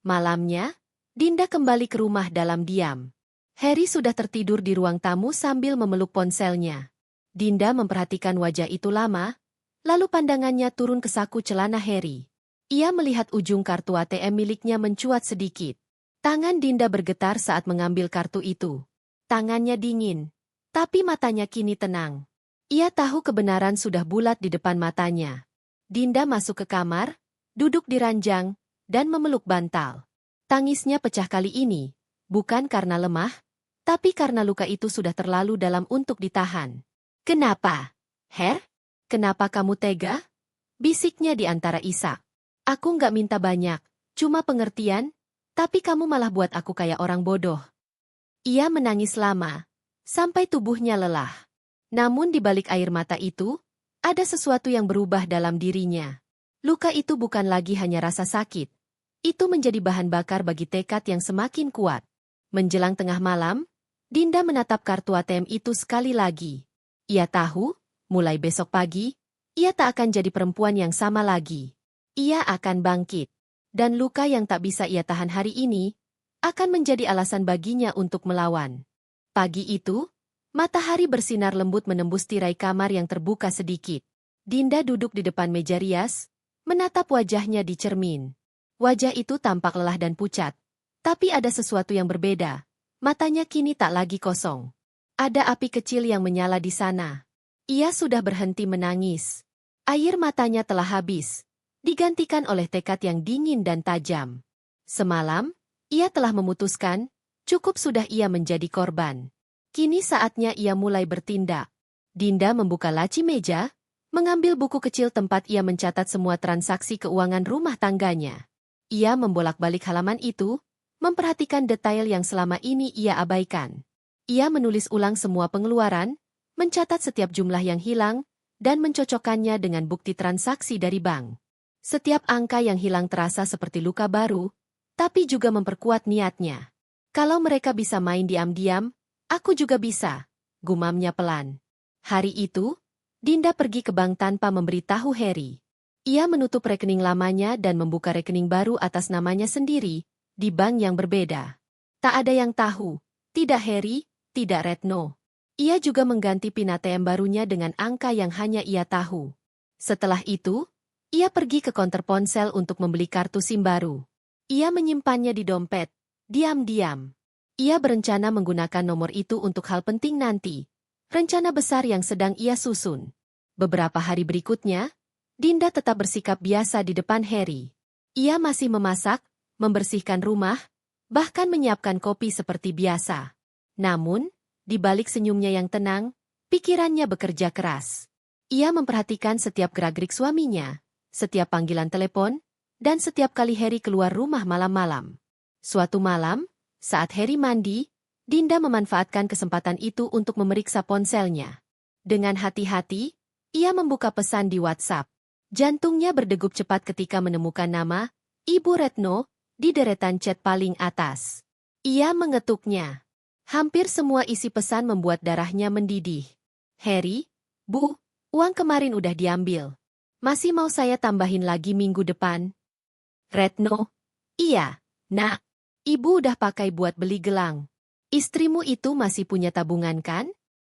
Malamnya, Dinda kembali ke rumah dalam diam. Harry sudah tertidur di ruang tamu sambil memeluk ponselnya. Dinda memperhatikan wajah itu lama, lalu pandangannya turun ke saku celana Harry. Ia melihat ujung kartu ATM miliknya mencuat sedikit. Tangan Dinda bergetar saat mengambil kartu itu. Tangannya dingin, tapi matanya kini tenang. Ia tahu kebenaran sudah bulat di depan matanya. Dinda masuk ke kamar, duduk di ranjang, dan memeluk bantal. Tangisnya pecah kali ini, bukan karena lemah, tapi karena luka itu sudah terlalu dalam untuk ditahan. "Kenapa, Her? Kenapa kamu tega?" bisiknya di antara isak. "Aku nggak minta banyak, cuma pengertian, tapi kamu malah buat aku kayak orang bodoh." Ia menangis lama, sampai tubuhnya lelah. Namun di balik air mata itu, ada sesuatu yang berubah dalam dirinya. Luka itu bukan lagi hanya rasa sakit. Itu menjadi bahan bakar bagi tekad yang semakin kuat. Menjelang tengah malam, Dinda menatap kartu ATM itu sekali lagi. Ia tahu, mulai besok pagi, ia tak akan jadi perempuan yang sama lagi. Ia akan bangkit. Dan luka yang tak bisa ia tahan hari ini, akan menjadi alasan baginya untuk melawan. Pagi itu, matahari bersinar lembut menembus tirai kamar yang terbuka sedikit. Dinda duduk di depan meja rias, menatap wajahnya di cermin. Wajah itu tampak lelah dan pucat. Tapi ada sesuatu yang berbeda. Matanya kini tak lagi kosong. Ada api kecil yang menyala di sana. Ia sudah berhenti menangis. Air matanya telah habis, digantikan oleh tekad yang dingin dan tajam. Semalam, ia telah memutuskan, cukup sudah ia menjadi korban. Kini saatnya ia mulai bertindak. Dinda membuka laci meja, mengambil buku kecil tempat ia mencatat semua transaksi keuangan rumah tangganya. Ia membolak-balik halaman itu, memperhatikan detail yang selama ini ia abaikan. Ia menulis ulang semua pengeluaran, mencatat setiap jumlah yang hilang, dan mencocokkannya dengan bukti transaksi dari bank. Setiap angka yang hilang terasa seperti luka baru, tapi juga memperkuat niatnya. "Kalau mereka bisa main diam-diam, aku juga bisa," gumamnya pelan. Hari itu, Dinda pergi ke bank tanpa memberitahu Harry. Ia menutup rekening lamanya dan membuka rekening baru atas namanya sendiri, di bank yang berbeda. Tak ada yang tahu, tidak Harry, tidak Retno. Ia juga mengganti PIN ATM barunya dengan angka yang hanya ia tahu. Setelah itu, ia pergi ke konter ponsel untuk membeli kartu SIM baru. Ia menyimpannya di dompet, diam-diam. Ia berencana menggunakan nomor itu untuk hal penting nanti. Rencana besar yang sedang ia susun. Beberapa hari berikutnya, Dinda tetap bersikap biasa di depan Harry. Ia masih memasak, membersihkan rumah, bahkan menyiapkan kopi seperti biasa. Namun, di balik senyumnya yang tenang, pikirannya bekerja keras. Ia memperhatikan setiap gerak-gerik suaminya, setiap panggilan telepon, dan setiap kali Harry keluar rumah malam-malam. Suatu malam, saat Harry mandi, Dinda memanfaatkan kesempatan itu untuk memeriksa ponselnya. Dengan hati-hati, ia membuka pesan di WhatsApp. Jantungnya berdegup cepat ketika menemukan nama Ibu Retno di deretan chat paling atas. Ia mengetuknya. Hampir semua isi pesan membuat darahnya mendidih. Harry, Bu, uang kemarin udah diambil. Masih mau saya tambahin lagi minggu depan? Retno, iya, Nak. Ibu udah pakai buat beli gelang. Istrimu itu masih punya tabungan kan?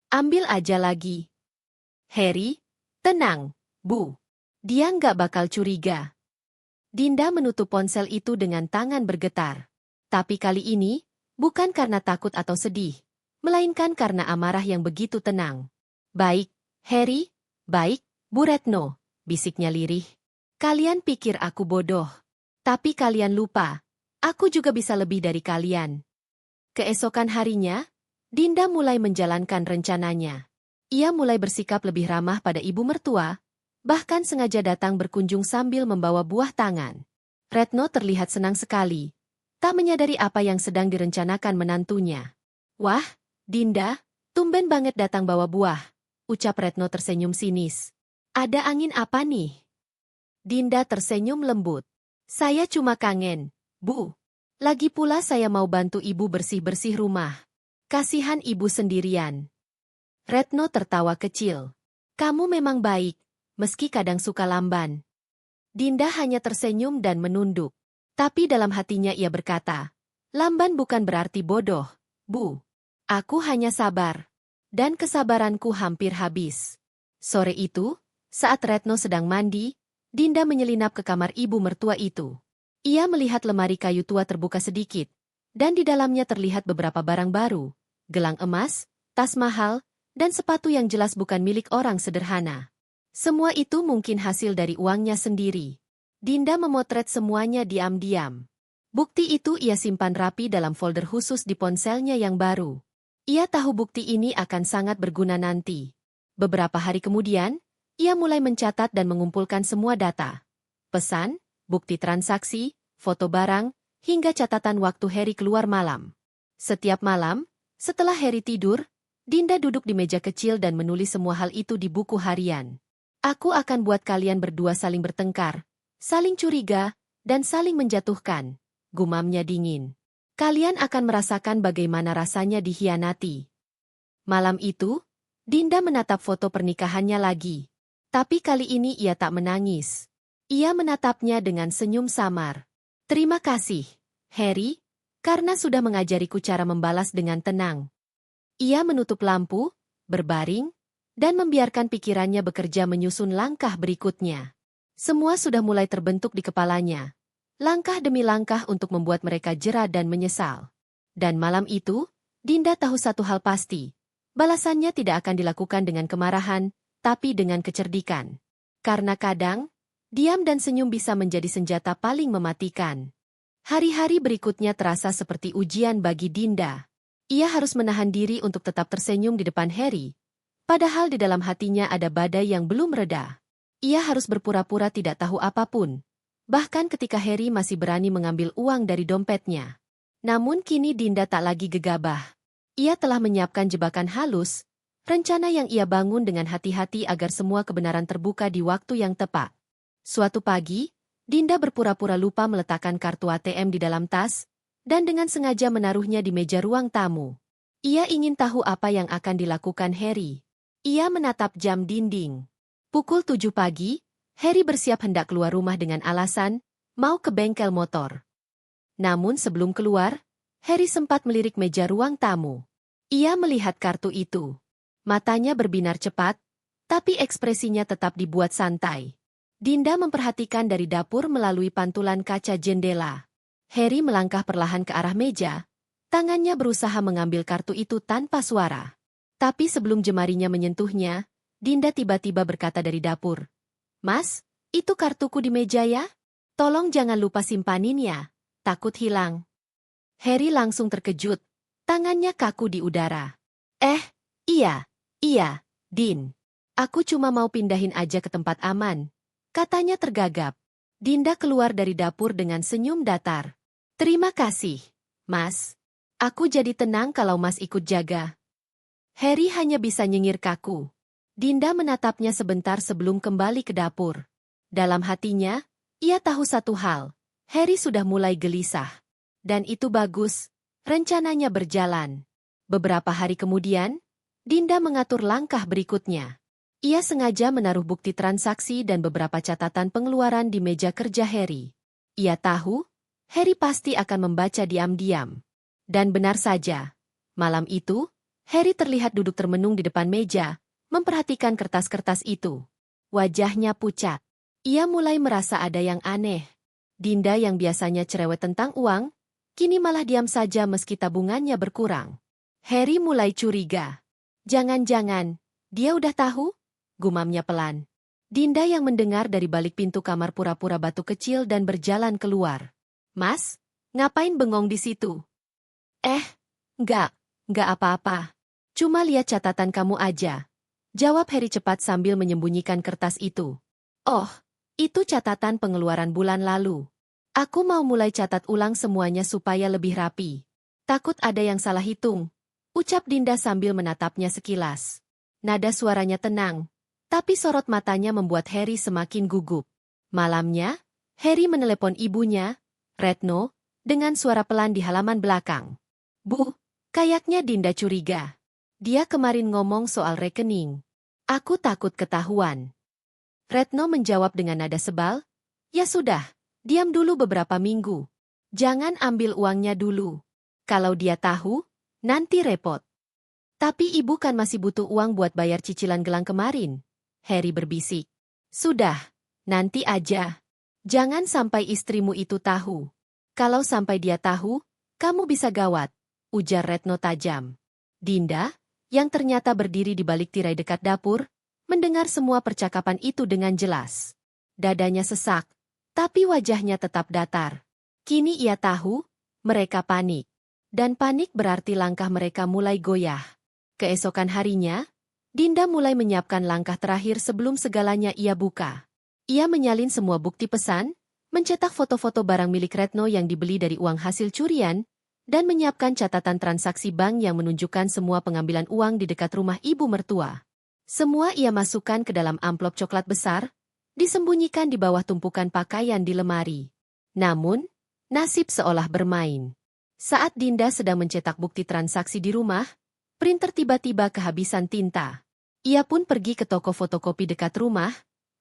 Ambil aja lagi. Harry, tenang, Bu. Dia nggak bakal curiga. Dinda menutup ponsel itu dengan tangan bergetar. Tapi kali ini, bukan karena takut atau sedih, melainkan karena amarah yang begitu tenang. Baik, Harry, baik, Bu Retno, bisiknya lirih. Kalian pikir aku bodoh. Tapi kalian lupa, aku juga bisa lebih dari kalian. Keesokan harinya, Dinda mulai menjalankan rencananya. Ia mulai bersikap lebih ramah pada ibu mertua, bahkan sengaja datang berkunjung sambil membawa buah tangan. Retno terlihat senang sekali, tak menyadari apa yang sedang direncanakan menantunya. Wah, Dinda, tumben banget datang bawa buah, ucap Retno tersenyum sinis. Ada angin apa nih? Dinda tersenyum lembut. Saya cuma kangen, Bu. Lagi pula saya mau bantu ibu bersih-bersih rumah. Kasihan ibu sendirian. Retno tertawa kecil. Kamu memang baik, meski kadang suka lamban. Dinda hanya tersenyum dan menunduk. Tapi dalam hatinya ia berkata, lamban bukan berarti bodoh, Bu. Aku hanya sabar. Dan kesabaranku hampir habis. Sore itu, saat Retno sedang mandi, Dinda menyelinap ke kamar ibu mertua itu. Ia melihat lemari kayu tua terbuka sedikit, dan di dalamnya terlihat beberapa barang baru, gelang emas, tas mahal, dan sepatu yang jelas bukan milik orang sederhana. Semua itu mungkin hasil dari uangnya sendiri. Dinda memotret semuanya diam-diam. Bukti itu ia simpan rapi dalam folder khusus di ponselnya yang baru. Ia tahu bukti ini akan sangat berguna nanti. Beberapa hari kemudian, ia mulai mencatat dan mengumpulkan semua data. Pesan, bukti transaksi, foto barang, hingga catatan waktu Harry keluar malam. Setiap malam, setelah Harry tidur, Dinda duduk di meja kecil dan menulis semua hal itu di buku harian. Aku akan buat kalian berdua saling bertengkar, saling curiga, dan saling menjatuhkan, gumamnya dingin. Kalian akan merasakan bagaimana rasanya dikhianati. Malam itu, Dinda menatap foto pernikahannya lagi. Tapi kali ini ia tak menangis. Ia menatapnya dengan senyum samar. Terima kasih, Harry, karena sudah mengajariku cara membalas dengan tenang. Ia menutup lampu, berbaring, dan membiarkan pikirannya bekerja menyusun langkah berikutnya. Semua sudah mulai terbentuk di kepalanya. Langkah demi langkah untuk membuat mereka jera dan menyesal. Dan malam itu, Dinda tahu satu hal pasti. Balasannya tidak akan dilakukan dengan kemarahan, tapi dengan kecerdikan. Karena kadang, diam dan senyum bisa menjadi senjata paling mematikan. Hari-hari berikutnya terasa seperti ujian bagi Dinda. Ia harus menahan diri untuk tetap tersenyum di depan Harry. Padahal di dalam hatinya ada badai yang belum reda. Ia harus berpura-pura tidak tahu apapun. Bahkan ketika Harry masih berani mengambil uang dari dompetnya. Namun kini Dinda tak lagi gegabah. Ia telah menyiapkan jebakan halus, rencana yang ia bangun dengan hati-hati agar semua kebenaran terbuka di waktu yang tepat. Suatu pagi, Dinda berpura-pura lupa meletakkan kartu ATM di dalam tas, dan dengan sengaja menaruhnya di meja ruang tamu. Ia ingin tahu apa yang akan dilakukan Harry. Ia menatap jam dinding. Pukul 7 pagi, Harry bersiap hendak keluar rumah dengan alasan, mau ke bengkel motor. Namun sebelum keluar, Harry sempat melirik meja ruang tamu. Ia melihat kartu itu. Matanya berbinar cepat, tapi ekspresinya tetap dibuat santai. Dinda memperhatikan dari dapur melalui pantulan kaca jendela. Harry melangkah perlahan ke arah meja, tangannya berusaha mengambil kartu itu tanpa suara. Tapi sebelum jemarinya menyentuhnya, Dinda tiba-tiba berkata dari dapur, Mas, itu kartuku di meja ya? Tolong jangan lupa simpanin ya, takut hilang. Harry langsung terkejut, tangannya kaku di udara. Iya, Din. Aku cuma mau pindahin aja ke tempat aman, katanya tergagap. Dinda keluar dari dapur dengan senyum datar. Terima kasih, Mas. Aku jadi tenang kalau Mas ikut jaga. Harry hanya bisa nyengir kaku. Dinda menatapnya sebentar sebelum kembali ke dapur. Dalam hatinya, ia tahu satu hal, Harry sudah mulai gelisah. Dan itu bagus, rencananya berjalan. Beberapa hari kemudian, Dinda mengatur langkah berikutnya. Ia sengaja menaruh bukti transaksi dan beberapa catatan pengeluaran di meja kerja Harry. Ia tahu, Harry pasti akan membaca diam-diam. Dan benar saja, malam itu, Harry terlihat duduk termenung di depan meja, memperhatikan kertas-kertas itu. Wajahnya pucat. Ia mulai merasa ada yang aneh. Dinda yang biasanya cerewet tentang uang, kini malah diam saja meski tabungannya berkurang. Harry mulai curiga. Jangan-jangan, dia udah tahu? Gumamnya pelan. Dinda yang mendengar dari balik pintu kamar pura-pura batu kecil dan berjalan keluar. Mas, ngapain bengong di situ? Enggak apa-apa. Cuma lihat catatan kamu aja. Jawab Harry cepat sambil menyembunyikan kertas itu. Oh, itu catatan pengeluaran bulan lalu. Aku mau mulai catat ulang semuanya supaya lebih rapi. Takut ada yang salah hitung. Ucap Dinda sambil menatapnya sekilas. Nada suaranya tenang. Tapi sorot matanya membuat Harry semakin gugup. Malamnya, Harry menelepon ibunya, Retno, dengan suara pelan di halaman belakang. Bu, kayaknya Dinda curiga. Dia kemarin ngomong soal rekening. Aku takut ketahuan. Retno menjawab dengan nada sebal, ya sudah, diam dulu beberapa minggu. Jangan ambil uangnya dulu. Kalau dia tahu, nanti repot. Tapi ibu kan masih butuh uang buat bayar cicilan gelang kemarin. Harry berbisik. Sudah, nanti aja. Jangan sampai istrimu itu tahu. Kalau sampai dia tahu, kamu bisa gawat, ujar Retno tajam. Dinda, yang ternyata berdiri di balik tirai dekat dapur, mendengar semua percakapan itu dengan jelas. Dadanya sesak, tapi wajahnya tetap datar. Kini ia tahu, mereka panik. Dan panik berarti langkah mereka mulai goyah. Keesokan harinya, Dinda mulai menyiapkan langkah terakhir sebelum segalanya ia buka. Ia menyalin semua bukti pesan, mencetak foto-foto barang milik Retno yang dibeli dari uang hasil curian, dan menyiapkan catatan transaksi bank yang menunjukkan semua pengambilan uang di dekat rumah ibu mertua. Semua ia masukkan ke dalam amplop coklat besar, disembunyikan di bawah tumpukan pakaian di lemari. Namun, nasib seolah bermain. Saat Dinda sedang mencetak bukti transaksi di rumah, printer tiba-tiba kehabisan tinta. Ia pun pergi ke toko fotokopi dekat rumah,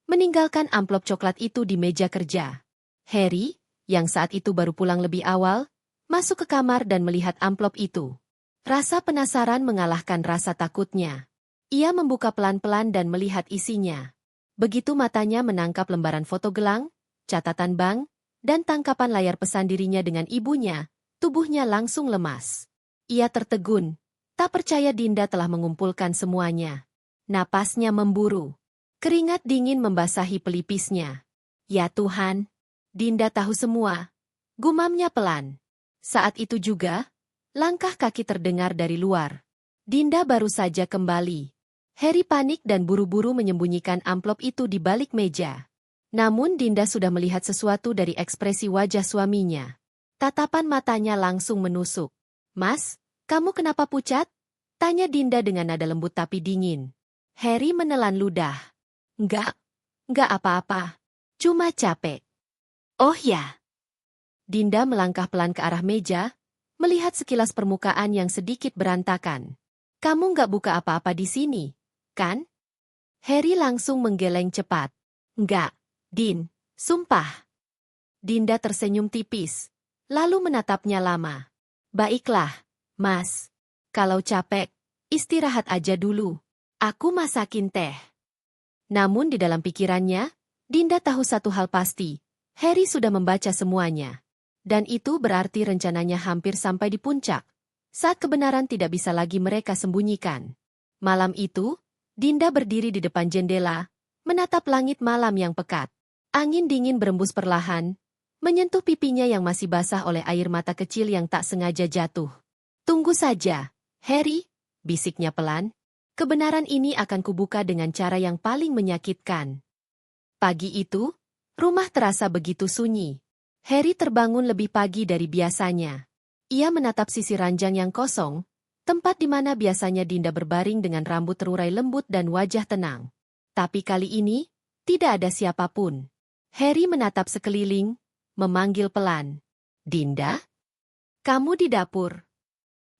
meninggalkan amplop coklat itu di meja kerja. Harry, yang saat itu baru pulang lebih awal, masuk ke kamar dan melihat amplop itu. Rasa penasaran mengalahkan rasa takutnya. Ia membuka pelan-pelan dan melihat isinya. Begitu matanya menangkap lembaran foto gelang, catatan bank, dan tangkapan layar pesan dirinya dengan ibunya, tubuhnya langsung lemas. Ia tertegun. Tak percaya Dinda telah mengumpulkan semuanya. Napasnya memburu. Keringat dingin membasahi pelipisnya. Ya Tuhan, Dinda tahu semua. Gumamnya pelan. Saat itu juga, langkah kaki terdengar dari luar. Dinda baru saja kembali. Harry panik dan buru-buru menyembunyikan amplop itu di balik meja. Namun Dinda sudah melihat sesuatu dari ekspresi wajah suaminya. Tatapan matanya langsung menusuk. Mas, kamu kenapa pucat? Tanya Dinda dengan nada lembut tapi dingin. Harry menelan ludah. Enggak apa-apa. Cuma capek. Oh ya. Dinda melangkah pelan ke arah meja, melihat sekilas permukaan yang sedikit berantakan. Kamu nggak buka apa-apa di sini, kan? Harry langsung menggeleng cepat. Enggak, Din, sumpah. Dinda tersenyum tipis, lalu menatapnya lama. Baiklah, Mas. Kalau capek, istirahat aja dulu. Aku masakin teh. Namun di dalam pikirannya, Dinda tahu satu hal pasti. Harry sudah membaca semuanya. Dan itu berarti rencananya hampir sampai di puncak. Saat kebenaran tidak bisa lagi mereka sembunyikan. Malam itu, Dinda berdiri di depan jendela, menatap langit malam yang pekat. Angin dingin berembus perlahan, menyentuh pipinya yang masih basah oleh air mata kecil yang tak sengaja jatuh. Tunggu saja, Harry, bisiknya pelan. Kebenaran ini akan kubuka dengan cara yang paling menyakitkan. Pagi itu, rumah terasa begitu sunyi. Harry terbangun lebih pagi dari biasanya. Ia menatap sisi ranjang yang kosong, tempat di mana biasanya Dinda berbaring dengan rambut terurai lembut dan wajah tenang. Tapi kali ini, tidak ada siapapun. Harry menatap sekeliling, memanggil pelan. Dinda? Kamu di dapur?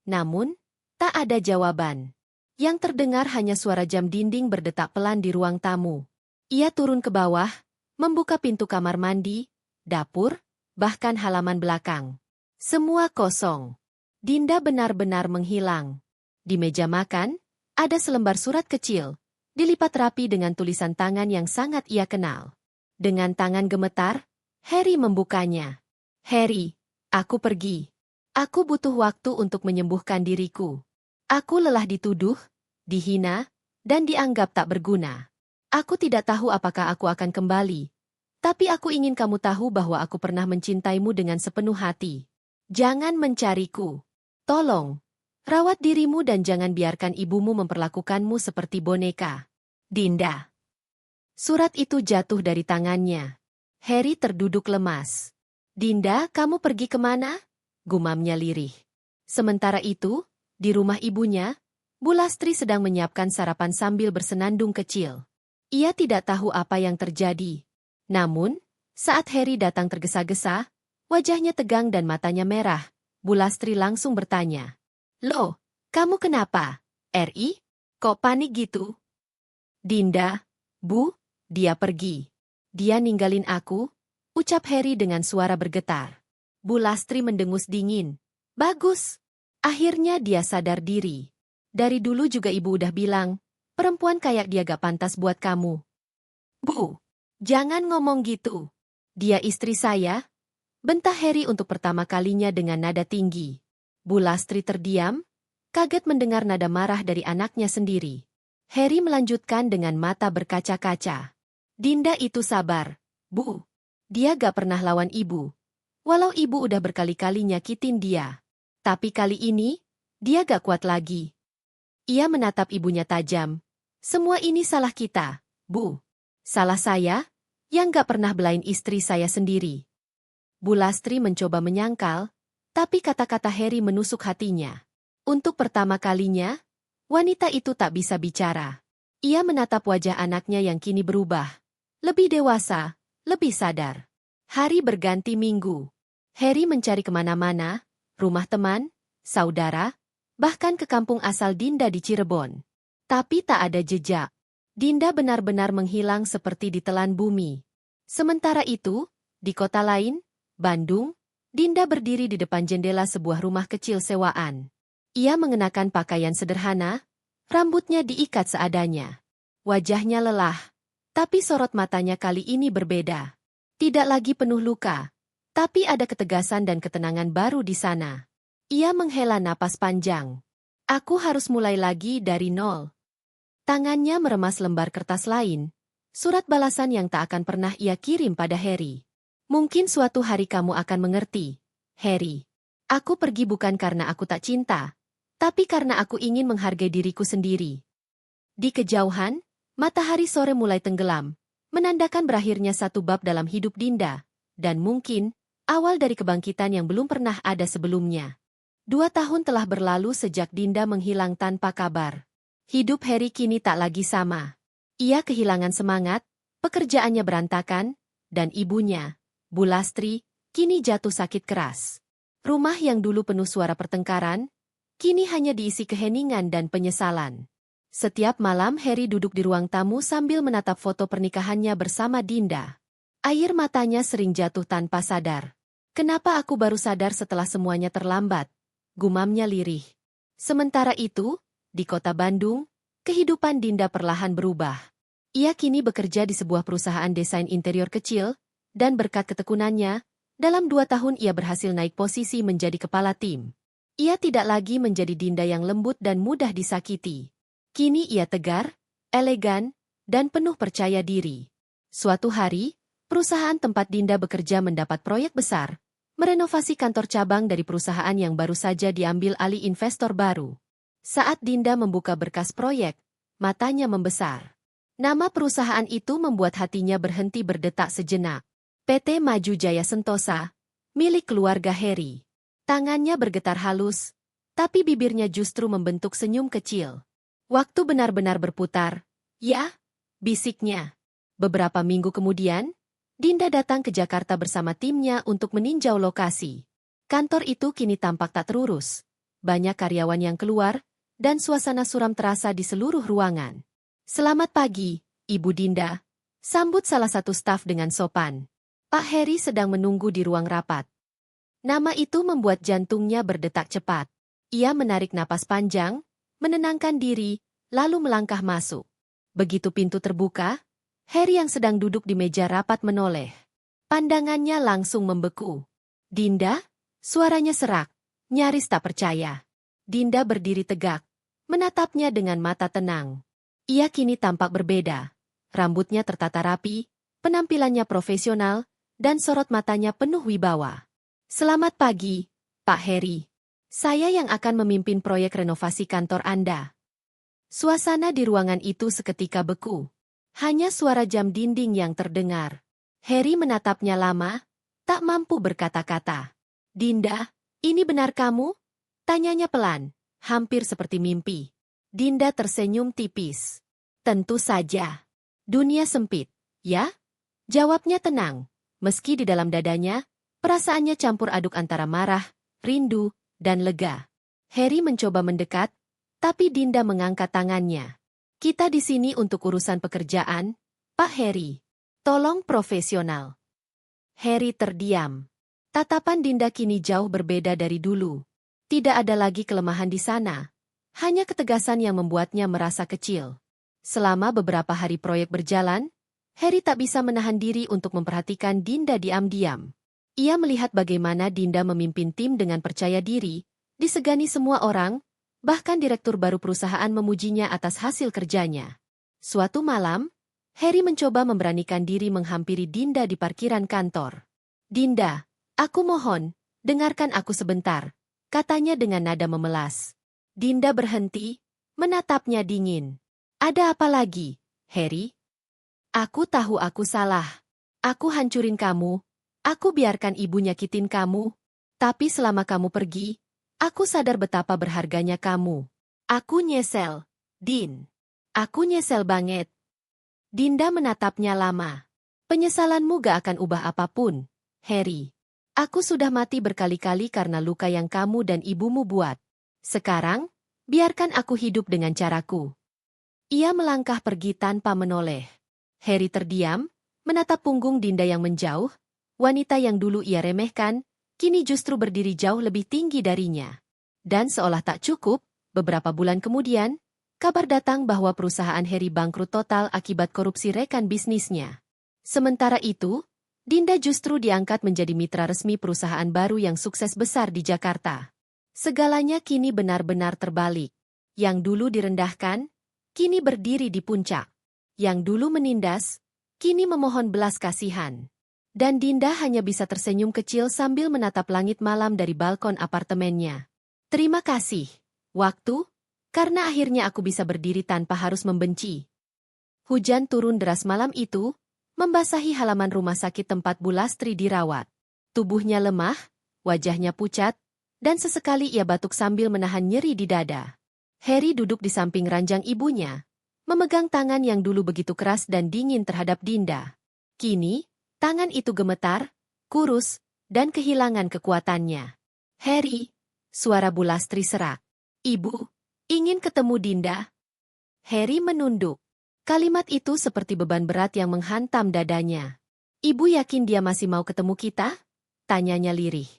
Namun, tak ada jawaban. Yang terdengar hanya suara jam dinding berdetak pelan di ruang tamu. Ia turun ke bawah, membuka pintu kamar mandi, dapur, bahkan halaman belakang. Semua kosong. Dinda benar-benar menghilang. Di meja makan, ada selembar surat kecil, dilipat rapi dengan tulisan tangan yang sangat ia kenal. Dengan tangan gemetar, Harry membukanya. Harry, aku pergi. Aku butuh waktu untuk menyembuhkan diriku. Aku lelah dituduh, dihina, dan dianggap tak berguna. Aku tidak tahu apakah aku akan kembali. Tapi aku ingin kamu tahu bahwa aku pernah mencintaimu dengan sepenuh hati. Jangan mencariku. Tolong, rawat dirimu dan jangan biarkan ibumu memperlakukanmu seperti boneka. Dinda. Surat itu jatuh dari tangannya. Harry terduduk lemas. Dinda, kamu pergi kemana? Gumamnya lirih. Sementara itu, di rumah ibunya, Bu Lastri sedang menyiapkan sarapan sambil bersenandung kecil. Ia tidak tahu apa yang terjadi. Namun, saat Harry datang tergesa-gesa, wajahnya tegang dan matanya merah, Bu Lastri langsung bertanya. Loh, kamu kenapa? Ri? Kok panik gitu? Dinda, Bu, dia pergi. Dia ninggalin aku, ucap Harry dengan suara bergetar. Bu Lastri mendengus dingin. Bagus. Akhirnya dia sadar diri. Dari dulu juga ibu udah bilang, perempuan kayak dia gak pantas buat kamu. Bu, jangan ngomong gitu. Dia istri saya. Bentah Harry untuk pertama kalinya dengan nada tinggi. Bu Lastri terdiam, kaget mendengar nada marah dari anaknya sendiri. Harry melanjutkan dengan mata berkaca-kaca. Dinda itu sabar, Bu. Dia gak pernah lawan ibu. Walau ibu udah berkali-kali nyakitin dia. Tapi kali ini, dia gak kuat lagi. Ia menatap ibunya tajam. Semua ini salah kita, Bu. Salah saya, yang gak pernah belain istri saya sendiri. Bu Lastri mencoba menyangkal, tapi kata-kata Harry menusuk hatinya. Untuk pertama kalinya, wanita itu tak bisa bicara. Ia menatap wajah anaknya yang kini berubah. Lebih dewasa, lebih sadar. Hari berganti minggu. Harry mencari kemana-mana, rumah teman, saudara, bahkan ke kampung asal Dinda di Cirebon. Tapi tak ada jejak. Dinda benar-benar menghilang seperti ditelan bumi. Sementara itu, di kota lain, Bandung, Dinda berdiri di depan jendela sebuah rumah kecil sewaan. Ia mengenakan pakaian sederhana, rambutnya diikat seadanya. Wajahnya lelah, tapi sorot matanya kali ini berbeda. Tidak lagi penuh luka, tapi ada ketegasan dan ketenangan baru di sana. Ia menghela napas panjang. Aku harus mulai lagi dari nol. Tangannya meremas lembar kertas lain, surat balasan yang tak akan pernah ia kirim pada Harry. Mungkin suatu hari kamu akan mengerti, Harry. Aku pergi bukan karena aku tak cinta, tapi karena aku ingin menghargai diriku sendiri. Di kejauhan, matahari sore mulai tenggelam, menandakan berakhirnya satu bab dalam hidup Dinda, dan mungkin awal dari kebangkitan yang belum pernah ada sebelumnya. 2 tahun telah berlalu sejak Dinda menghilang tanpa kabar. Hidup Harry kini tak lagi sama. Ia kehilangan semangat, pekerjaannya berantakan, dan ibunya, Bu Lastri, kini jatuh sakit keras. Rumah yang dulu penuh suara pertengkaran, kini hanya diisi keheningan dan penyesalan. Setiap malam Harry duduk di ruang tamu sambil menatap foto pernikahannya bersama Dinda. Air matanya sering jatuh tanpa sadar. Kenapa aku baru sadar setelah semuanya terlambat? Gumamnya lirih. Sementara itu, di kota Bandung, kehidupan Dinda perlahan berubah. Ia kini bekerja di sebuah perusahaan desain interior kecil, dan berkat ketekunannya, dalam 2 tahun ia berhasil naik posisi menjadi kepala tim. Ia tidak lagi menjadi Dinda yang lembut dan mudah disakiti. Kini ia tegar, elegan, dan penuh percaya diri. Suatu hari, perusahaan tempat Dinda bekerja mendapat proyek besar, merenovasi kantor cabang dari perusahaan yang baru saja diambil alih investor baru. Saat Dinda membuka berkas proyek, matanya membesar. Nama perusahaan itu membuat hatinya berhenti berdetak sejenak. PT Maju Jaya Sentosa, milik keluarga Harry. Tangannya bergetar halus, tapi bibirnya justru membentuk senyum kecil. Waktu benar-benar berputar. Ya, bisiknya. Beberapa minggu kemudian, Dinda datang ke Jakarta bersama timnya untuk meninjau lokasi. Kantor itu kini tampak tak terurus. Banyak karyawan yang keluar, dan suasana suram terasa di seluruh ruangan. "Selamat pagi, Ibu Dinda," sambut salah satu staf dengan sopan. Pak Heri sedang menunggu di ruang rapat. Nama itu membuat jantungnya berdetak cepat. Ia menarik napas panjang, menenangkan diri, lalu melangkah masuk. Begitu pintu terbuka, Heri yang sedang duduk di meja rapat menoleh. Pandangannya langsung membeku. "Dinda?" Suaranya serak, nyaris tak percaya. Dinda berdiri tegak, menatapnya dengan mata tenang. Ia kini tampak berbeda. Rambutnya tertata rapi, penampilannya profesional, dan sorot matanya penuh wibawa. "Selamat pagi, Pak Heri. Saya yang akan memimpin proyek renovasi kantor Anda." Suasana di ruangan itu seketika beku. Hanya suara jam dinding yang terdengar. Heri menatapnya lama, tak mampu berkata-kata. "Dinda, ini benar kamu?" Tanyanya pelan, hampir seperti mimpi. Dinda tersenyum tipis. "Tentu saja. Dunia sempit, ya?" Jawabnya tenang, meski di dalam dadanya, perasaannya campur aduk antara marah, rindu, dan lega. Heri mencoba mendekat, tapi Dinda mengangkat tangannya. "Kita di sini untuk urusan pekerjaan, Pak Heri. Tolong profesional." Heri terdiam. Tatapan Dinda kini jauh berbeda dari dulu. Tidak ada lagi kelemahan di sana. Hanya ketegasan yang membuatnya merasa kecil. Selama beberapa hari proyek berjalan, Heri tak bisa menahan diri untuk memperhatikan Dinda diam-diam. Ia melihat bagaimana Dinda memimpin tim dengan percaya diri, disegani semua orang, bahkan direktur baru perusahaan memujinya atas hasil kerjanya. Suatu malam, Heri mencoba memberanikan diri menghampiri Dinda di parkiran kantor. "Dinda, aku mohon, dengarkan aku sebentar," katanya dengan nada memelas. Dinda berhenti, menatapnya dingin. "Ada apa lagi, Heri?" "Aku tahu aku salah. Aku hancurin kamu. Aku biarkan ibu nyakitin kamu. Tapi selama kamu pergi, aku sadar betapa berharganya kamu. Aku nyesel, Din. Aku nyesel banget." Dinda menatapnya lama. "Penyesalanmu gak akan ubah apapun, Heri. Aku sudah mati berkali-kali karena luka yang kamu dan ibumu buat. Sekarang, biarkan aku hidup dengan caraku." Ia melangkah pergi tanpa menoleh. Heri terdiam, menatap punggung Dinda yang menjauh. Wanita yang dulu ia remehkan, kini justru berdiri jauh lebih tinggi darinya. Dan seolah tak cukup, beberapa bulan kemudian, kabar datang bahwa perusahaan Heri bangkrut total akibat korupsi rekan bisnisnya. Sementara itu, Dinda justru diangkat menjadi mitra resmi perusahaan baru yang sukses besar di Jakarta. Segalanya kini benar-benar terbalik. Yang dulu direndahkan, kini berdiri di puncak. Yang dulu menindas, kini memohon belas kasihan. Dan Dinda hanya bisa tersenyum kecil sambil menatap langit malam dari balkon apartemennya. "Terima kasih, waktu, karena akhirnya aku bisa berdiri tanpa harus membenci." Hujan turun deras malam itu, membasahi halaman rumah sakit tempat Bu Lastri dirawat. Tubuhnya lemah, wajahnya pucat, dan sesekali ia batuk sambil menahan nyeri di dada. Heri duduk di samping ranjang ibunya, memegang tangan yang dulu begitu keras dan dingin terhadap Dinda. Kini, tangan itu gemetar, kurus, dan kehilangan kekuatannya. "Heri," suara Bu Lastri serak. "Ibu, ingin ketemu Dinda." Heri menunduk. Kalimat itu seperti beban berat yang menghantam dadanya. "Ibu yakin dia masih mau ketemu kita?" tanyanya lirih.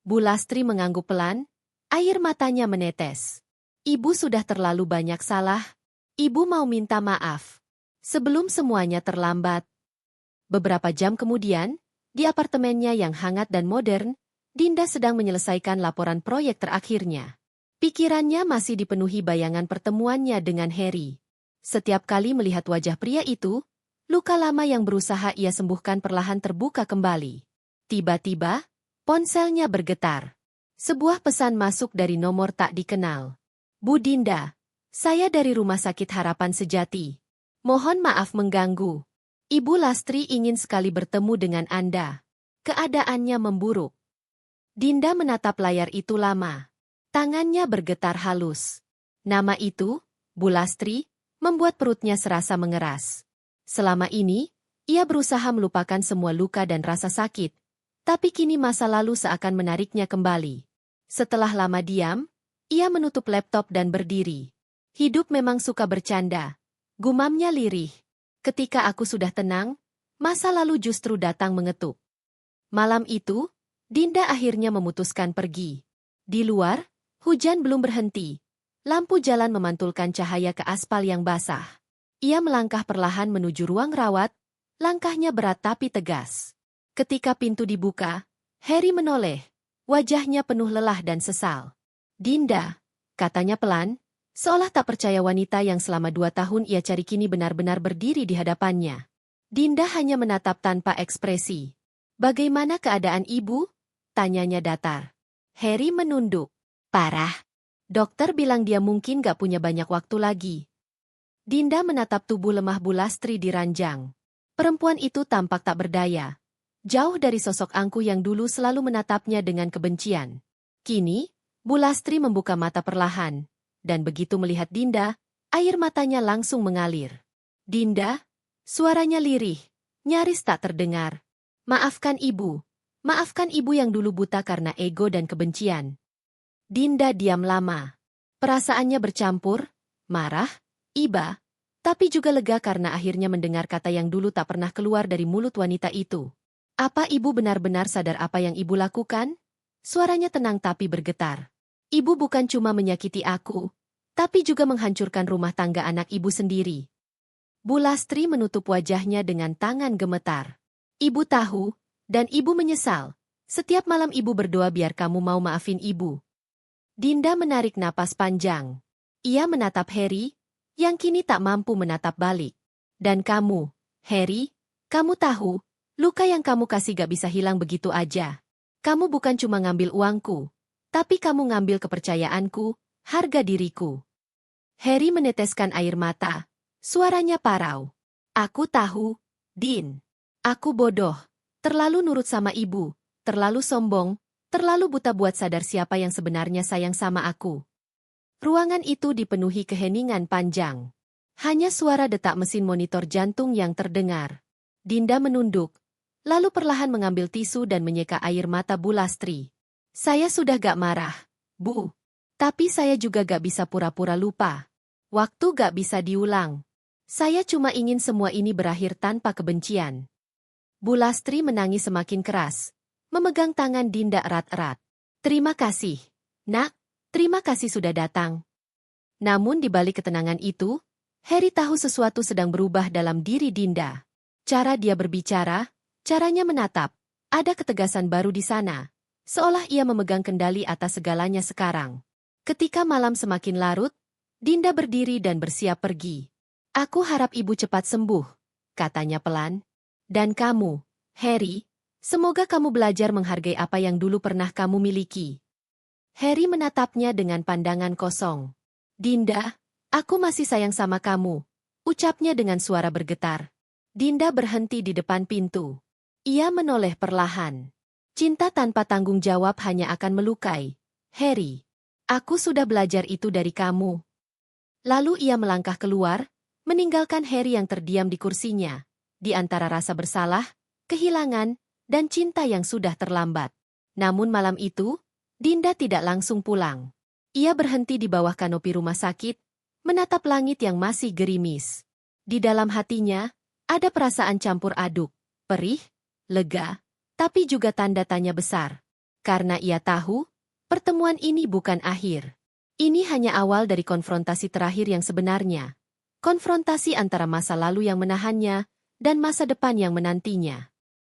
Bu Lastri mengangguk pelan, air matanya menetes. "Ibu sudah terlalu banyak salah. Ibu mau minta maaf. Sebelum semuanya terlambat." Beberapa jam kemudian, di apartemennya yang hangat dan modern, Dinda sedang menyelesaikan laporan proyek terakhirnya. Pikirannya masih dipenuhi bayangan pertemuannya dengan Heri. Setiap kali melihat wajah pria itu, luka lama yang berusaha ia sembuhkan perlahan terbuka kembali. Tiba-tiba, ponselnya bergetar. Sebuah pesan masuk dari nomor tak dikenal. "Bu Dinda, saya dari Rumah Sakit Harapan Sejati. Mohon maaf mengganggu. Ibu Lastri ingin sekali bertemu dengan Anda. Keadaannya memburuk." Dinda menatap layar itu lama. Tangannya bergetar halus. Nama itu, Bu Lastri, membuat perutnya serasa mengeras. Selama ini, Ia berusaha melupakan semua luka dan rasa sakit, tapi kini masa lalu seakan menariknya kembali. Setelah lama diam, ia menutup laptop dan berdiri. Hidup memang suka bercanda. Gumamnya lirih. Ketika aku sudah tenang, masa lalu justru datang mengetuk. Malam itu, Dinda akhirnya memutuskan pergi. Di luar, hujan belum berhenti. Lampu jalan memantulkan cahaya ke aspal yang basah. Ia melangkah perlahan menuju ruang rawat, langkahnya berat tapi tegas. Ketika pintu dibuka, Harry menoleh. Wajahnya penuh lelah dan sesal. "Dinda," katanya pelan, seolah tak percaya wanita yang selama 2 tahun ia cari kini benar-benar berdiri di hadapannya. Dinda hanya menatap tanpa ekspresi. "Bagaimana keadaan ibu?" tanyanya datar. Harry menunduk. "Parah. Dokter bilang dia mungkin gak punya banyak waktu lagi." Dinda menatap tubuh lemah Bulastri di ranjang. Perempuan itu tampak tak berdaya. Jauh dari sosok angku yang dulu selalu menatapnya dengan kebencian. Kini, Bulastri membuka mata perlahan. Dan begitu melihat Dinda, air matanya langsung mengalir. "Dinda?" Suaranya lirih, nyaris tak terdengar. "Maafkan ibu. Maafkan ibu yang dulu buta karena ego dan kebencian." Dinda diam lama. Perasaannya bercampur, marah, iba, tapi juga lega karena akhirnya mendengar kata yang dulu tak pernah keluar dari mulut wanita itu. "Apa ibu benar-benar sadar apa yang ibu lakukan?" Suaranya tenang tapi bergetar. "Ibu bukan cuma menyakiti aku, tapi juga menghancurkan rumah tangga anak ibu sendiri." Bulastri menutup wajahnya dengan tangan gemetar. "Ibu tahu, dan ibu menyesal. Setiap malam ibu berdoa biar kamu mau maafin ibu." Dinda menarik napas panjang. Ia menatap Harry, yang kini tak mampu menatap balik. "Dan kamu, Harry, kamu tahu, luka yang kamu kasih gak bisa hilang begitu aja. Kamu bukan cuma ngambil uangku, tapi kamu ngambil kepercayaanku, harga diriku." Harry meneteskan air mata. Suaranya parau. "Aku tahu, Din. Aku bodoh. Terlalu nurut sama ibu, terlalu sombong, terlalu buta buat sadar siapa yang sebenarnya sayang sama aku." Ruangan itu dipenuhi keheningan panjang. Hanya suara detak mesin monitor jantung yang terdengar. Dinda menunduk, lalu perlahan mengambil tisu dan menyeka air mata Bulastri. "Saya sudah gak marah, Bu. Tapi saya juga gak bisa pura-pura lupa. Waktu gak bisa diulang. Saya cuma ingin semua ini berakhir tanpa kebencian." Bulastri menangis semakin keras, memegang tangan Dinda erat-erat. "Terima kasih, Nak. Terima kasih sudah datang." Namun di balik ketenangan itu, Harry tahu sesuatu sedang berubah dalam diri Dinda. Cara dia berbicara, caranya menatap, ada ketegasan baru di sana. Seolah ia memegang kendali atas segalanya sekarang. Ketika malam semakin larut, Dinda berdiri dan bersiap pergi. "Aku harap ibu cepat sembuh," katanya pelan. "Dan kamu, Harry, semoga kamu belajar menghargai apa yang dulu pernah kamu miliki." Harry menatapnya dengan pandangan kosong. "Dinda, aku masih sayang sama kamu," ucapnya dengan suara bergetar. Dinda berhenti di depan pintu. Ia menoleh perlahan. "Cinta tanpa tanggung jawab hanya akan melukai, Harry. Aku sudah belajar itu dari kamu." Lalu ia melangkah keluar, meninggalkan Harry yang terdiam di kursinya, di antara rasa bersalah, kehilangan, dan cinta yang sudah terlambat. Namun malam itu, Dinda tidak langsung pulang. Ia berhenti di bawah kanopi rumah sakit, menatap langit yang masih gerimis. Di dalam hatinya, ada perasaan campur aduk, perih, lega, tapi juga tanda tanya besar. Karena ia tahu, pertemuan ini bukan akhir. Ini hanya awal dari konfrontasi terakhir yang sebenarnya. Konfrontasi antara masa lalu yang menahannya, dan masa depan yang menantinya.